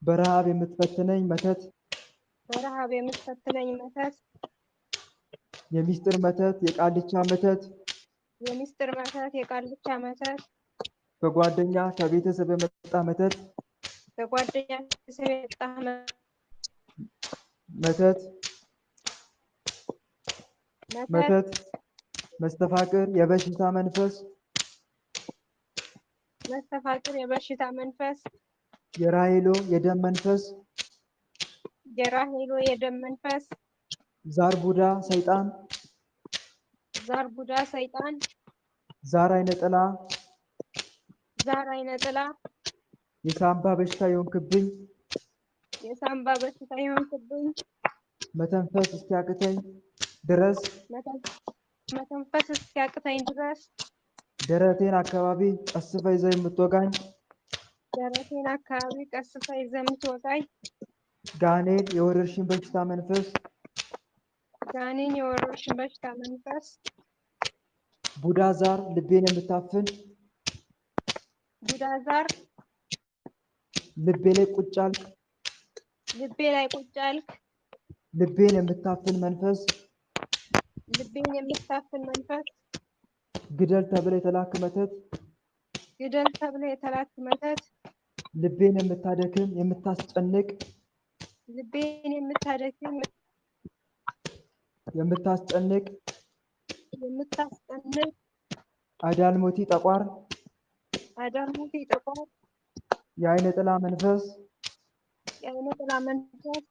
በረሃብ የምትፈትነኝ መተት በረሃብ የምትፈትነኝ መተት የሚስጥር መተት የቃልቻ መተት የሚስጥር መተት የቃልቻ መተት በጓደኛ ከቤተሰብ የመጣ መተት በጓደኛ ከቤተሰብ የመጣ መተት መስተፋቅር የበሽታ መንፈስ የራሄሎ የደም መንፈስ ዛር ቡዳ ሰይጣን ዛር አይነ ጥላ የሳምባ በሽታ የሆንክብኝ መተንፈስ እስኪያቅተኝ ድረስ መተንፈስ እስኪያቅተኝ ድረስ ደረቴን አካባቢ ቀስፈ ይዘህ የምትወጋኝ ደረቴን አካባቢ ቀስፋ ይዘህ የምትወጋኝ ጋኔን የወረርሽኝ በሽታ መንፈስ ጋኔን የወረርሽኝ በሽታ መንፈስ ቡዳ ዛር ልቤን የምታፍን ቡዳ ዛር ልቤ ላይ ቁጭ አልክ ልቤ ላይ ቁጭ አልክ ልቤን የምታፍን መንፈስ ልቤን የምታፍን መንፈስ ግደል ተብለ የተላክ መተት ግደል ተብለ የተላክ መተት ልቤን የምታደክም የምታስጨንቅ ልቤን የምታደክም የምታስጨንቅ የምታስጨንቅ አዳልሞቲ ጠቋር አዳልሞቲ ጠቋር የአይነ ጥላ መንፈስ የአይነ ጥላ መንፈስ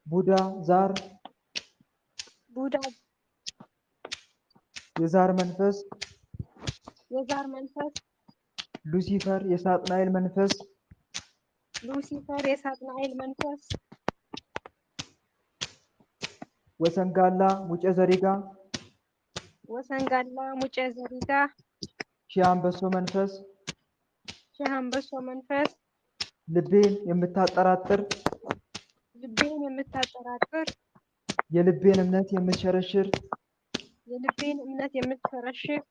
ቡዳ ዛር ቡዳ የዛር መንፈስ የዛር መንፈስ ሉሲፈር የሳጥናኤል መንፈስ ሉሲፈር የሳጥናኤል መንፈስ ወሰንጋላ ሙጬ ዘሪጋ ወሰንጋላ ሙጬ ዘሪጋ ሺህ አንበሶ መንፈስ ሺህ አንበሶ መንፈስ ልቤን የምታጠራጥር ልቤን የምታጠራጥር የልቤን እምነት የምትሸረሽር የልቤን እምነት የምትሸረሽር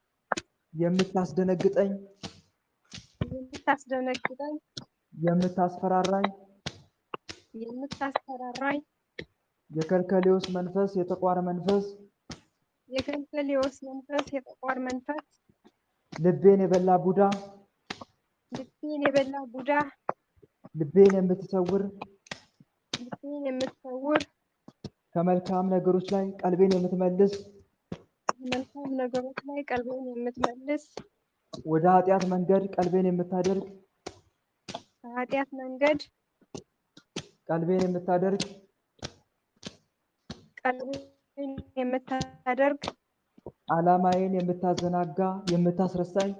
የምታስደነግጠኝ የምታስደነግጠኝ የምታስፈራራኝ የምታስፈራራኝ የከልከሌዎስ መንፈስ የጠቋር መንፈስ የከልከሌዎስ መንፈስ የጠቋር መንፈስ ልቤን የበላ ቡዳ ልቤን የበላ ቡዳ ልቤን የምትሰውር ልቤን የምትሰውር ከመልካም ነገሮች ላይ ቀልቤን የምትመልስ መልካም ነገሮች ላይ ቀልቤን የምትመልስ ወደ ኃጢአት መንገድ ቀልቤን የምታደርግ ከኃጢአት መንገድ ቀልቤን የምታደርግ ቀልቤን የምታደርግ ዓላማዬን የምታዘናጋ የምታስረሳኝ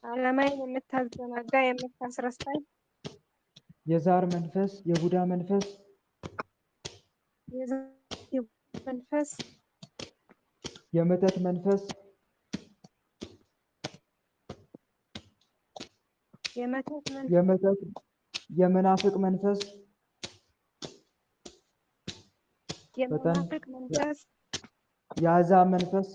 ዓላማዬን የምታዘናጋ የምታስረሳኝ የዛር መንፈስ የቡዳ መንፈስ የዛር መንፈስ የመተት መንፈስ የመተት የመናፍቅ መንፈስ የመናፍቅ መንፈስ የአሕዛብ መንፈስ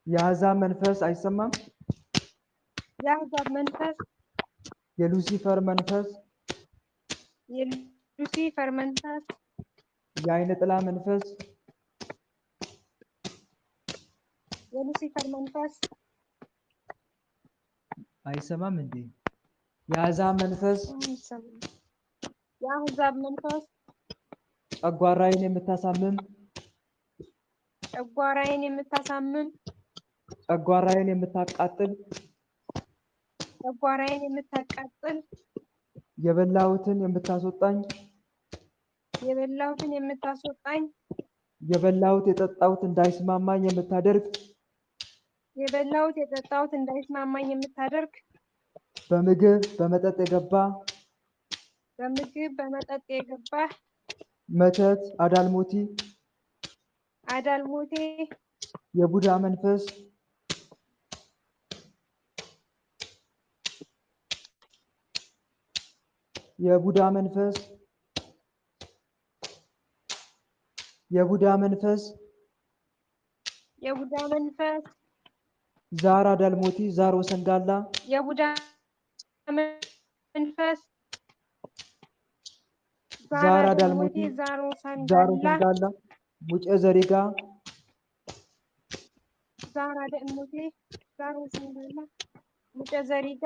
የአሕዛብ መንፈስ አይሰማም። የአሕዛብ መንፈስ የሉሲፈር መንፈስ የሉሲፈር መንፈስ የአይነ ጥላ መንፈስ የሉሲፈር መንፈስ አይሰማም እንዴ? የአሕዛብ መንፈስ የአሕዛብ መንፈስ ጨጓራዬን የምታሳምም ጨጓራዬን የምታሳምም ጨጓራዬን የምታቃጥል ጨጓራዬን የምታቃጥል የበላሁትን የምታስወጣኝ የበላሁትን የምታስወጣኝ የበላሁት የጠጣሁት እንዳይስማማኝ የምታደርግ የበላሁት የጠጣሁት እንዳይስማማኝ የምታደርግ በምግብ በመጠጥ የገባ በምግብ በመጠጥ የገባ መተት አዳልሞቲ አዳልሞቴ የቡዳ መንፈስ የቡዳ መንፈስ የቡዳ መንፈስ የቡዳ መንፈስ ዛር አዳልሞቲ ዛር ወሰንጋላ የቡዳ መንፈስ ዛር አዳልሞቲ ዛር ዛር ወሰንጋላ ወሰንጋላ ሙጬ ዘሪጋ ዛር አዳልሞቴ ዛር ወሰንጋላ ሙጬ ዘሪጋ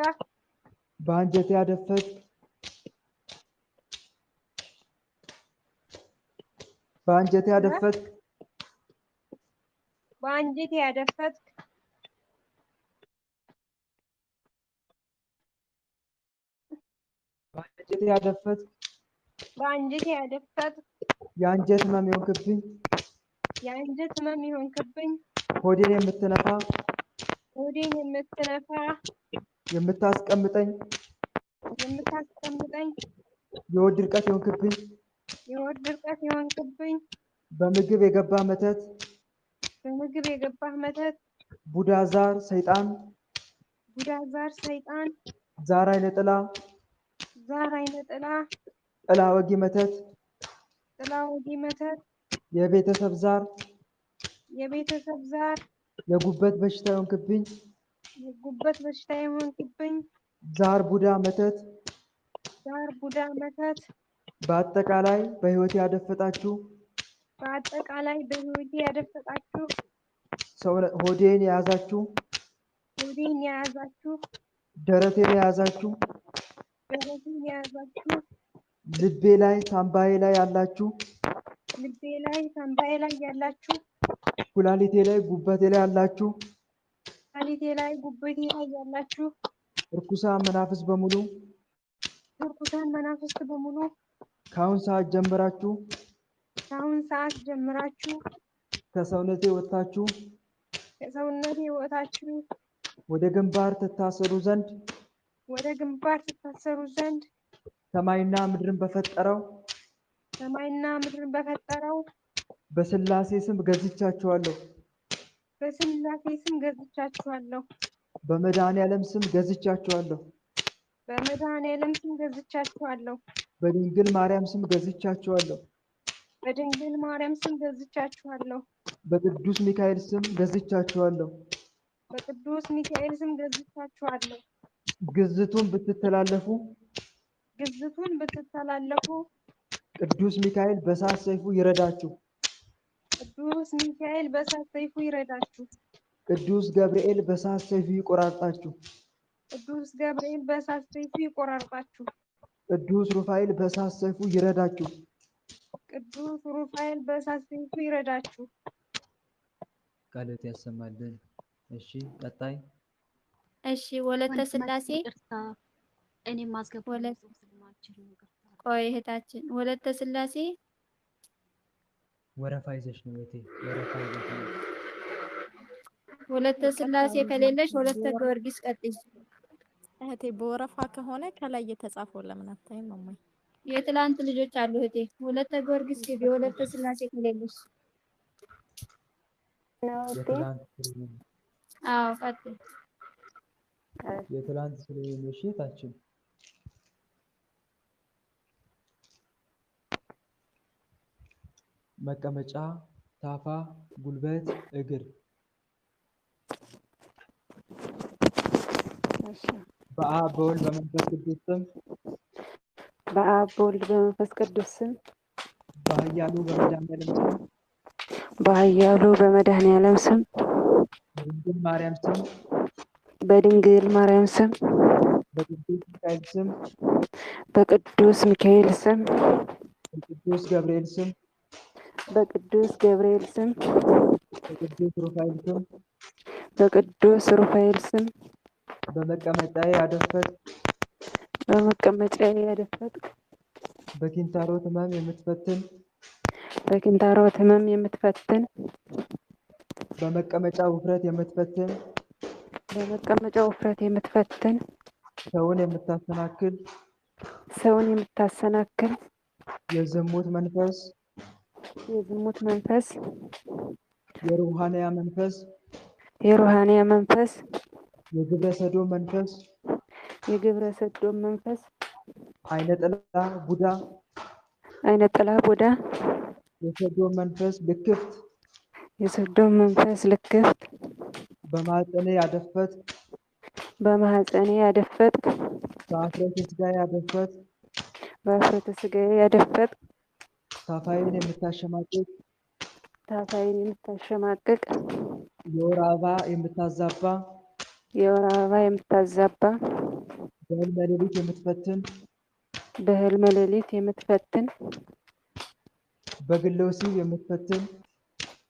በአንጀቴ ያደፈት በአንጀቴ ያደፈት በአንጀቴ ያደፈትክ በአንጀቴ ያደፈት በአንጀቴ ያደፈትክ የአንጀት ህመም የሆንክብኝ የአንጀት ህመም የሆንክብኝ ሆዴን የምትነፋ ሆዴን የምትነፋ የምታስቀምጠኝ የምታስቀምጠኝ የሆድ ድርቀት የሆንክብኝ የሆድ ድርቀት የሆንክብኝ በምግብ የገባ መተት በምግብ የገባህ መተት ቡዳ ዛር ሰይጣን ቡዳ ዛር ሰይጣን ዛር አይነ ጥላ ዛር አይነ ጥላ ጥላ ወጊ መተት ጥላ ወጊ መተት የቤተሰብ ዛር የቤተሰብ ዛር የጉበት በሽታ የሆንክብኝ የጉበት በሽታ የሆንክብኝ ዛር ቡዳ መተት ዛር ቡዳ መተት በአጠቃላይ በህይወት ያደፈጣችሁ በአጠቃላይ በህይወቴ ያደፈጣችሁ ሆዴን የያዛችሁ ሆዴን የያዛችሁ ደረቴን የያዛችሁ ደረቴን የያዛችሁ ልቤ ላይ ሳምባዬ ላይ ያላችሁ ልቤ ላይ ሳምባዬ ላይ ያላችሁ ኩላሊቴ ላይ ጉበቴ ላይ ያላችሁ ኩላሊቴ ላይ ጉበቴ ላይ ያላችሁ እርኩሳን መናፍስት በሙሉ እርኩሳን መናፍስት በሙሉ ከአሁን ሰዓት ጀምራችሁ ከሰውነቴ ወጥታችሁ ወደ ግንባር ትታሰሩ ዘንድ ሰማይና ምድርን በፈጠረው በስላሴ ስም ገዝቻችኋለሁ። በመድኃኔዓለም ስም ገዝቻችኋለሁ። በድንግል ማርያም ስም ገዝቻችኋለሁ። በቅዱስ ሚካኤል ስም ገዝቻችኋለሁ። ግዝቱን ብትተላለፉ ቅዱስ ሚካኤል በእሳት ሰይፉ ይረዳችሁ። ቅዱስ ገብርኤል በእሳት ሰይፉ ይቆራርጣችሁ። ቅዱስ ሩፋኤል በእሳት ሰይፉ ይረዳችሁ። ቃልዎት ያሰማልን። እሺ ቀጣይ። እሺ ወለተ ስላሴ እኔ ማስገባው ቆይ እህታችን ወለተ ስላሴ ወረፋ ይዘሽ ነው እህቴ፣ ወረፋ ይዘሽ ነው። ወለተ ስላሴ ከሌለሽ ወለተ ጊዮርጊስ ቀጥይ እህቴ። በወረፋ ከሆነ ከላይ የተጻፈው ለምን አታይም ማማይ? የትላንት ልጆች አሉ እህቴ። ወለተ ጊዮርጊስ ግቢ፣ ወለተ ስላሴ ከሌለሽ አዎ ቀጥይ። የትላንት ስለሆነሽ እህታችን መቀመጫ፣ ታፋ፣ ጉልበት፣ እግር። በአብ በወልድ በመንፈስ ቅዱስ ስም በአብ በወልድ በመንፈስ ቅዱስ ስም በኃያሉ በመድኃኔዓለም ስም በኃያሉ በመድኃኔዓለም ስም በድንግል ማርያም ስም በድንግል ማርያም ስም በቅዱስ ሚካኤል ስም በቅዱስ ሚካኤል ስም በቅዱስ ገብርኤል ስም በቅዱስ ገብርኤል ስም በቅዱስ ሩፋኤል ስም በቅዱስ ሩፋኤል ስም በመቀመጫዬ ያደፈጥክ በኪንታሮት ሕመም የምትፈትን በመቀመጫ ውፍረት የምትፈትን ሰውን የምታሰናክል የዝሙት መንፈስ የሩሃንያ መንፈስ የግብረ ሰዶም መንፈስ አይነ ጥላ ቡዳ የሰዶም መንፈስ ልክፍት በማህፀኔ ያደፈጥክ በአፍረተ ሥጋዬ ያደፈጥክ ታፋዬን የምታሸማቅቅ የወር አበባ የምታዛባ በህልመ ሌሊት የምትፈትን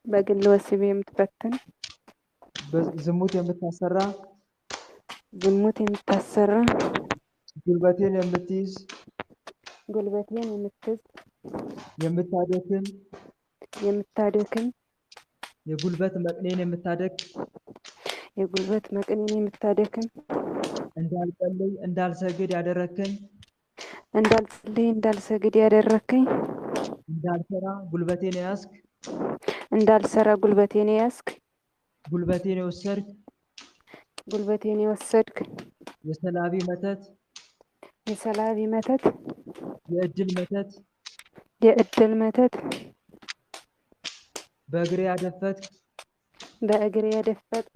በግለ ወሲብ የምትፈትን ዝሙት የምታሰራ ጉልበቴን የምትይዝ የምታደክም የጉልበት መቅኔን የምታደክም እንዳልጸልይ እንዳልሰግድ ያደረከኝ እንዳልጸልይ እንዳልሰግድ ያደረከኝ እንዳልሰራ ጉልበቴን ያስክ እንዳልሰራ ጉልበቴን ያስክ ጉልበቴን የወሰድክ ጉልበቴን የወሰድክ የሰላቢ መተት የሰላቢ መተት የእድል መተት የእድል መተት በእግሬ ያደፈትክ በእግሬ ያደፈጥክ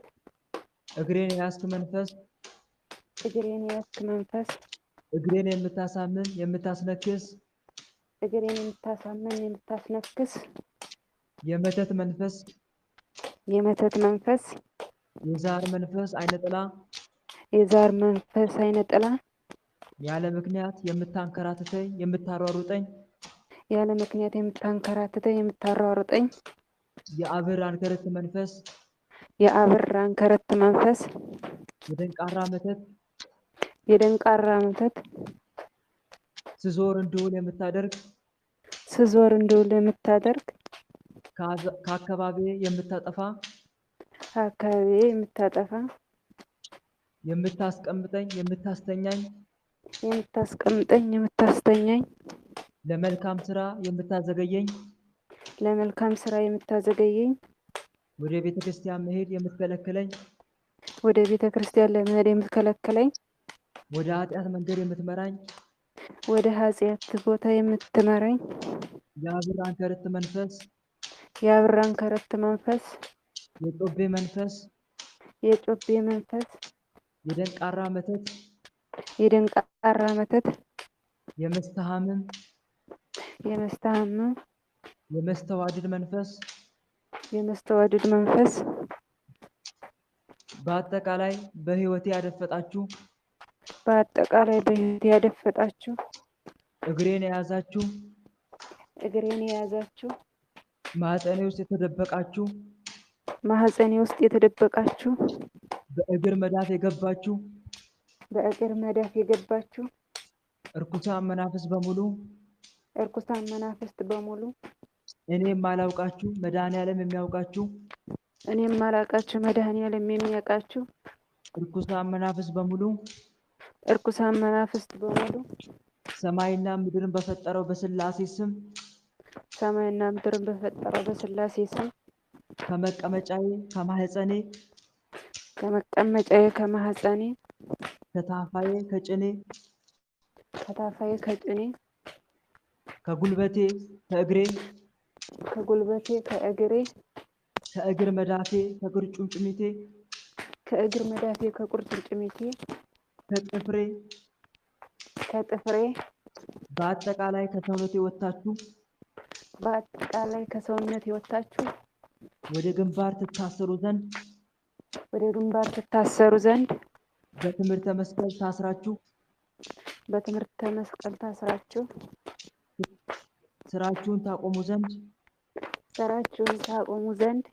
እግሬን ያስክ መንፈስ እግሬን ያስክ መንፈስ እግሬን የምታሳምን የምታስነክስ እግሬን የምታሳምን የምታስነክስ የመተት መንፈስ የመተት መንፈስ የዛር መንፈስ አይነጥላ የዛር መንፈስ አይነጥላ ያለ ምክንያት የምታንከራትተኝ የምታሯሩጠኝ ያለ ምክንያት የምታንከራትተኝ የምታሯሩጠኝ የአብር አንከረት መንፈስ የአብር አንከረት መንፈስ የደንቃራ መተት የደንቃራ መተት ስዞር እንድውል የምታደርግ ስዞር እንድውል የምታደርግ ከአካባቢ የምታጠፋ አካባቢ የምታጠፋ የምታስቀምጠኝ የምታስተኛኝ የምታስቀምጠኝ የምታስተኛኝ ለመልካም ስራ የምታዘገየኝ ለመልካም ስራ የምታዘገየኝ ወደ ቤተ ክርስቲያን መሄድ የምትከለክለኝ ወደ ቤተ ክርስቲያን ለመሄድ የምትከለክለኝ ወደ ኃጢአት መንገድ የምትመራኝ ወደ ኃጢአት ቦታ የምትመራኝ የአብር አንከረት መንፈስ የአብር አንከረት መንፈስ የጮቤ መንፈስ የጮቤ መንፈስ የደንቃራ መተት የደንቃራ መተት የመስተሃምም የመስተሃምም የመስተዋድድ መንፈስ የመስተዋድድ መንፈስ በአጠቃላይ በህይወቴ ያደፈጣችሁ በአጠቃላይ በህይወቴ ያደፈጣችሁ እግሬን የያዛችሁ እግሬን የያዛችሁ ማህፀኔ ውስጥ የተደበቃችሁ ማህፀኔ ውስጥ የተደበቃችሁ በእግር መዳፍ የገባችሁ በእግር መዳፍ የገባችሁ እርኩሳን መናፍስት በሙሉ እርኩሳን መናፍስት በሙሉ እኔም ማላውቃችሁ መድኃኔዓለም የሚያውቃችሁ እኔም ማላውቃችሁ መድኃኔዓለም የሚያውቃችሁ እርኩሳን መናፍስት በሙሉ እርኩሳን መናፍስት በሙሉ ሰማይና ምድርን በፈጠረው በስላሴ ስም ሰማይና ምድርን በፈጠረው በስላሴ ስም ከመቀመጫዬ ከማህፀኔ ከመቀመጫዬ ከማህፀኔ ከታፋዬ ከጭኔ ከታፋዬ ከጭኔ ከጉልበቴ ከእግሬ ከጉልበቴ ከእግሬ ከእግር መዳፌ ከቁርጭምጭሚቴ ከእግር መዳፌ ከቁርጭምጭሚቴ ከጥፍሬ ከጥፍሬ በአጠቃላይ ከሰውነቴ ወጥታችሁ በአጠቃላይ ከሰውነቴ ወጥታችሁ ወደ ግንባር ትታሰሩ ዘንድ ወደ ግንባር ትታሰሩ ዘንድ በትምህርተ መስቀል ታስራችሁ በትምህርተ መስቀል ታስራችሁ ስራችሁን ታቆሙ ዘንድ ስራችሁን ታቆሙ ዘንድ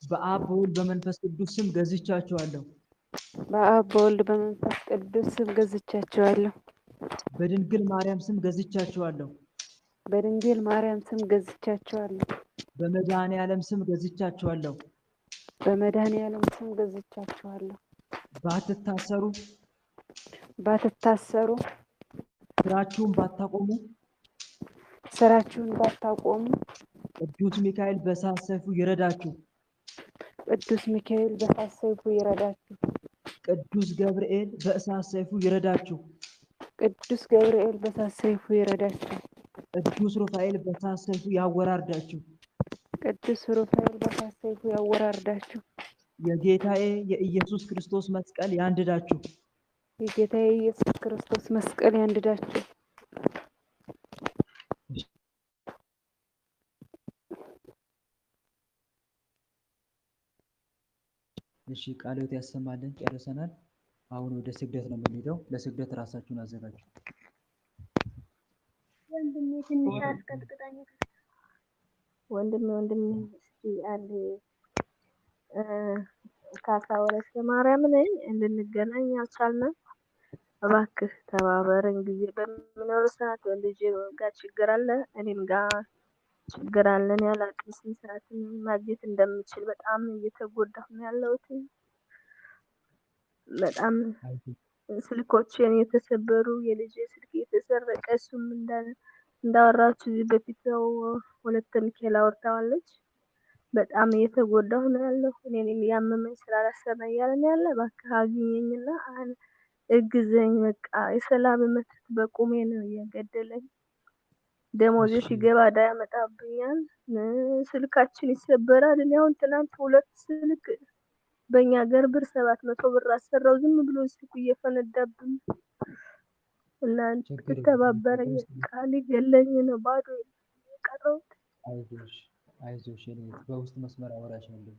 በአብ በወልድ በመንፈስ ቅዱስ ስም ገዝቻችኋለሁ። በአብ በወልድ በመንፈስ ቅዱስ ስም ገዝቻችኋለሁ። በድንግል ማርያም ስም ገዝቻችኋለሁ። በድንግል ማርያም ስም ገዝቻችኋለሁ። በመድኃኔዓለም ስም ገዝቻችኋለሁ። በመድኃኔዓለም ስም ገዝቻችኋለሁ። ባትታሰሩ ባትታሰሩ ስራችሁን ባታቆሙ ስራችሁን ባታቆሙ ቅዱስ ሚካኤል በእሳት ሰይፉ ይረዳችሁ። ቅዱስ ሚካኤል በእሳት ሰይፉ ይረዳችሁ። ቅዱስ ገብርኤል በእሳት ሰይፉ ይረዳችሁ። ቅዱስ ገብርኤል በእሳት ሰይፉ ይረዳችሁ። ቅዱስ ሩፋኤል በእሳት ሰይፉ ያወራርዳችሁ። ቅዱስ ሩፋኤል በእሳት ሰይፉ ያወራርዳችሁ። የጌታዬ የኢየሱስ ክርስቶስ መስቀል ያንድዳችሁ። የጌታዬ የኢየሱስ ክርስቶስ መስቀል ያንድዳችሁ። እሺ ቃልዎት ያሰማልን። ጨርሰናል። አሁን ወደ ስግደት ነው የምንሄደው። ለስግደት ራሳችሁን አዘጋጁ። ወንድሜ ትንሽ አስቀጥቅጣኝ። ወንድሜ እስኪ አንድ ካሳ ወለተ ማርያም ነኝ። እንድንገናኝ አልቻልንም። እባክህ ተባበረን። ጊዜ በምኖር ሰዓት ልጄ ጋር ችግር አለ፣ እኔም ጋር ችግር አለን። ያላቅም ስንት ሰዓት ማግኘት እንደምችል በጣም እየተጎዳሁ ነው ያለሁት። በጣም ስልኮችን የተሰበሩ የልጄ ስልክ የተሰረቀ እሱም እንዳወራችሁ እዚህ በፊት ነው ወለተ ሚካኤል አወርታዋለች። በጣም እየተጎዳሁ ነው ያለው። እኔንም ያመመኝ ስላላሰራ እያለ ነው ያለ። እባክህ አግኘኝና እግዘኝ። በቃ የሰላም መተት በቁሜ ነው እየገደለኝ። ደሞዜ ሲገባ ዕዳ ያመጣብኛል። ስልካችን ይሰበራል። እኔ አሁን ትናንት 2 ስልክ በእኛ ሀገር ብር 700 ብር አሰራው። ዝም ብሎ ስልኩ እየፈነዳብኝ እና ተባበረኝ። ቃል ገለኝ ነው ባዶ የቀረሁት። አይዞሽ የኔ በውስጥ መስመር አወራሻለሁ።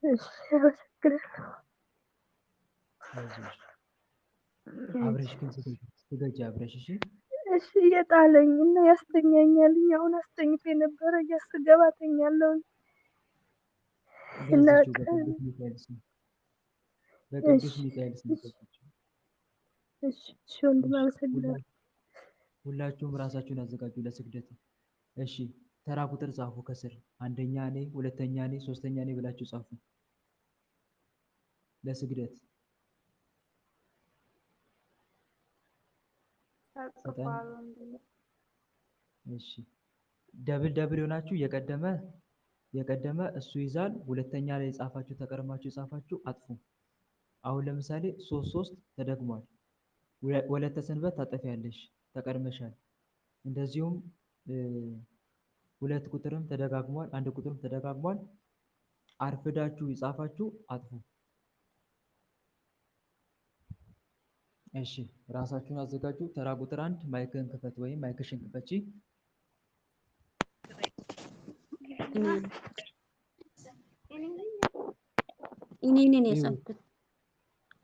እሺ አመሰግናለሁ። አይዞሽ አብረሽ ግን ስገጂ አብረሽ እሺ። እሺ እየጣለኝ እና ያስተኛኛል። አሁን አስተኝቶ የነበረ እያስገባ ተኛለሁ እና በቅዱስ ሚካኤል ስም በቅዱስ ሚካኤል ስም እሺ ወንድም አመሰግናለሁ። ሁላችሁም ራሳችሁን አዘጋጁ ለስግደት። እሺ ተራ ቁጥር ጻፉ ከስር። አንደኛ እኔ፣ ሁለተኛ እኔ፣ ሶስተኛ እኔ ብላችሁ ጻፉ ለስግደት። እሺ ደብል የሆናችሁ የቀደመ እሱ ይዛል። ሁለተኛ ላይ የጻፋችሁ ተቀርማችሁ የጻፋችሁ አጥፉ። አሁን ለምሳሌ 3 ተደግሟል። ወለተ ሰንበት ታጠፊያለሽ፣ ተቀድመሻል። እንደዚሁም 2 ቁጥርም ተደጋግሟል፣ 1 ቁጥርም ተደጋግሟል። አርፍዳችሁ የጻፋችሁ አጥፉ። እሺ ራሳችሁን አዘጋጁ። ተራ ቁጥር 1 ማይክን ክፈት ወይም ማይክሽን ክፈቺ። እኔ የጻፍኩት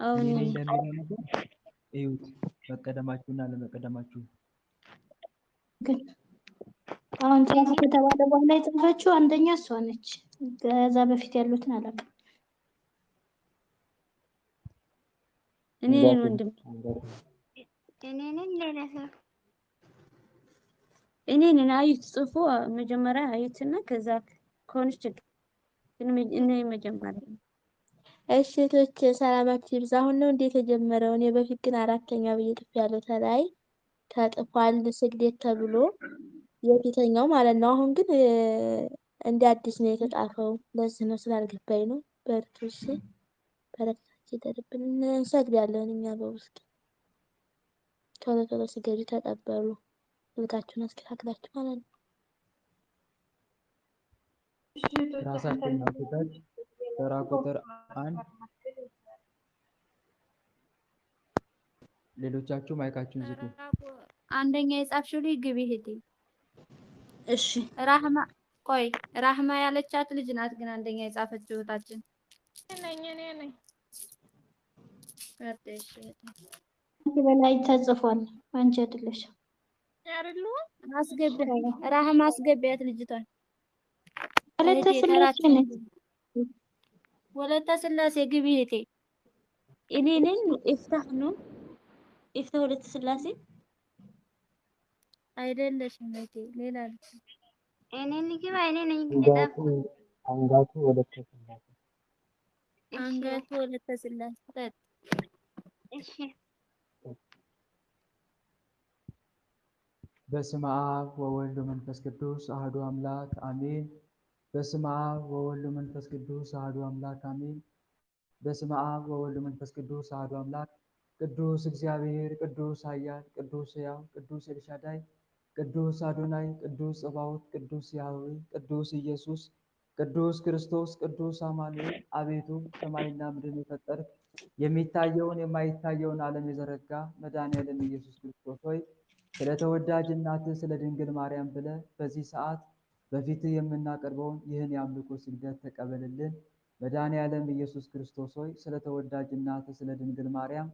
አሁን እንደሚለው ነገር እዩት፣ መቀደማችሁና ለመቀደማችሁ። አሁን ጻፉ ከተባለ በኋላ የጻፈችው አንደኛ እሷ ነች። ከዛ በፊት ያሉትን አላውቅም። እኔ ወንድም እኔ አዩት ጽፎ መጀመሪያ አዩትና ከዛ ከሆነች ችግር እኔ መጀመሪያ እሺ እህቶች ሰላማችሁ ይብዛ። አሁን ነው እንዴት የጀመረው? እኔ በፊት ግን 4ኛ ብዬ ጽፌያለሁ። ተላይ ተጥፏል ስግደት ተብሎ የፊተኛው ማለት ነው። አሁን ግን እንደ አዲስ ነው የተጻፈው። ለዚህ ነው ስላልገባኝ ነው። በርቱስ በረከታችን ይደርብን። እንሰግዳለን እኛ በውስጥ ቶሎ ስገዱ ተቀበሉ። ልካችሁን አስተካክላችሁ ማለት ነው። ራሳችሁን አዘጋጅ። ተራ ቁጥር 1 ሌሎቻችሁ ማይካችሁን ዝጉ። አንደኛ የጻፍሽው ልጅ ግቢ እህቴ። እሺ ራህማ ያለቻት ልጅ ናት። ግን አንደኛ የጻፈችው እህታችን እኔ ነኝ። በላይ ተጽፏል። አንቺ አይደለሽ አይደሉ? ራህማ አስገቢያት ልጅቷን። ወለተ ስላሴ ግቢ እህቴ። እኔ ነኝ። ኢፍታህ ነው ኢፍታህ ወለተ ስላሴ አይደለሽም እህቴ፣ ሌላ ልጅ። እኔ ነኝ። አንጋቱ ወለተ ስላሴ አንጋቱ ወለተ ስላሴ። እሺ በስመ አብ ወወልድ ወመንፈስ ቅዱስ አሐዱ አምላክ አሜን። በስመ አብ ወወልድ ወመንፈስ ቅዱስ አሐዱ አምላክ አሜን። በስመ አብ ወወልድ ወመንፈስ ቅዱስ አሐዱ አምላክ። ቅዱስ እግዚአብሔር፣ ቅዱስ ኃያል፣ ቅዱስ ሕያው፣ ቅዱስ ኤልሻዳይ፣ ቅዱስ አዶናይ፣ ቅዱስ ጸባኦት፣ ቅዱስ ያህዌ፣ ቅዱስ ኢየሱስ፣ ቅዱስ ክርስቶስ፣ ቅዱስ አማኑኤል፣ አቤቱ ሰማይና ምድርን የፈጠርክ የሚታየውን የማይታየውን ዓለም የዘረጋ መድኃኔዓለም ኢየሱስ ክርስቶስ ሆይ ስለ ተወዳጅ እናትህ ስለ ድንግል ማርያም ብለህ በዚህ ሰዓት በፊትህ የምናቀርበውን ይህን የአምልኮ ስግደት ተቀበልልን። መድኃኔዓለም ኢየሱስ ክርስቶስ ሆይ ስለ ተወዳጅ እናትህ ስለ ድንግል ማርያም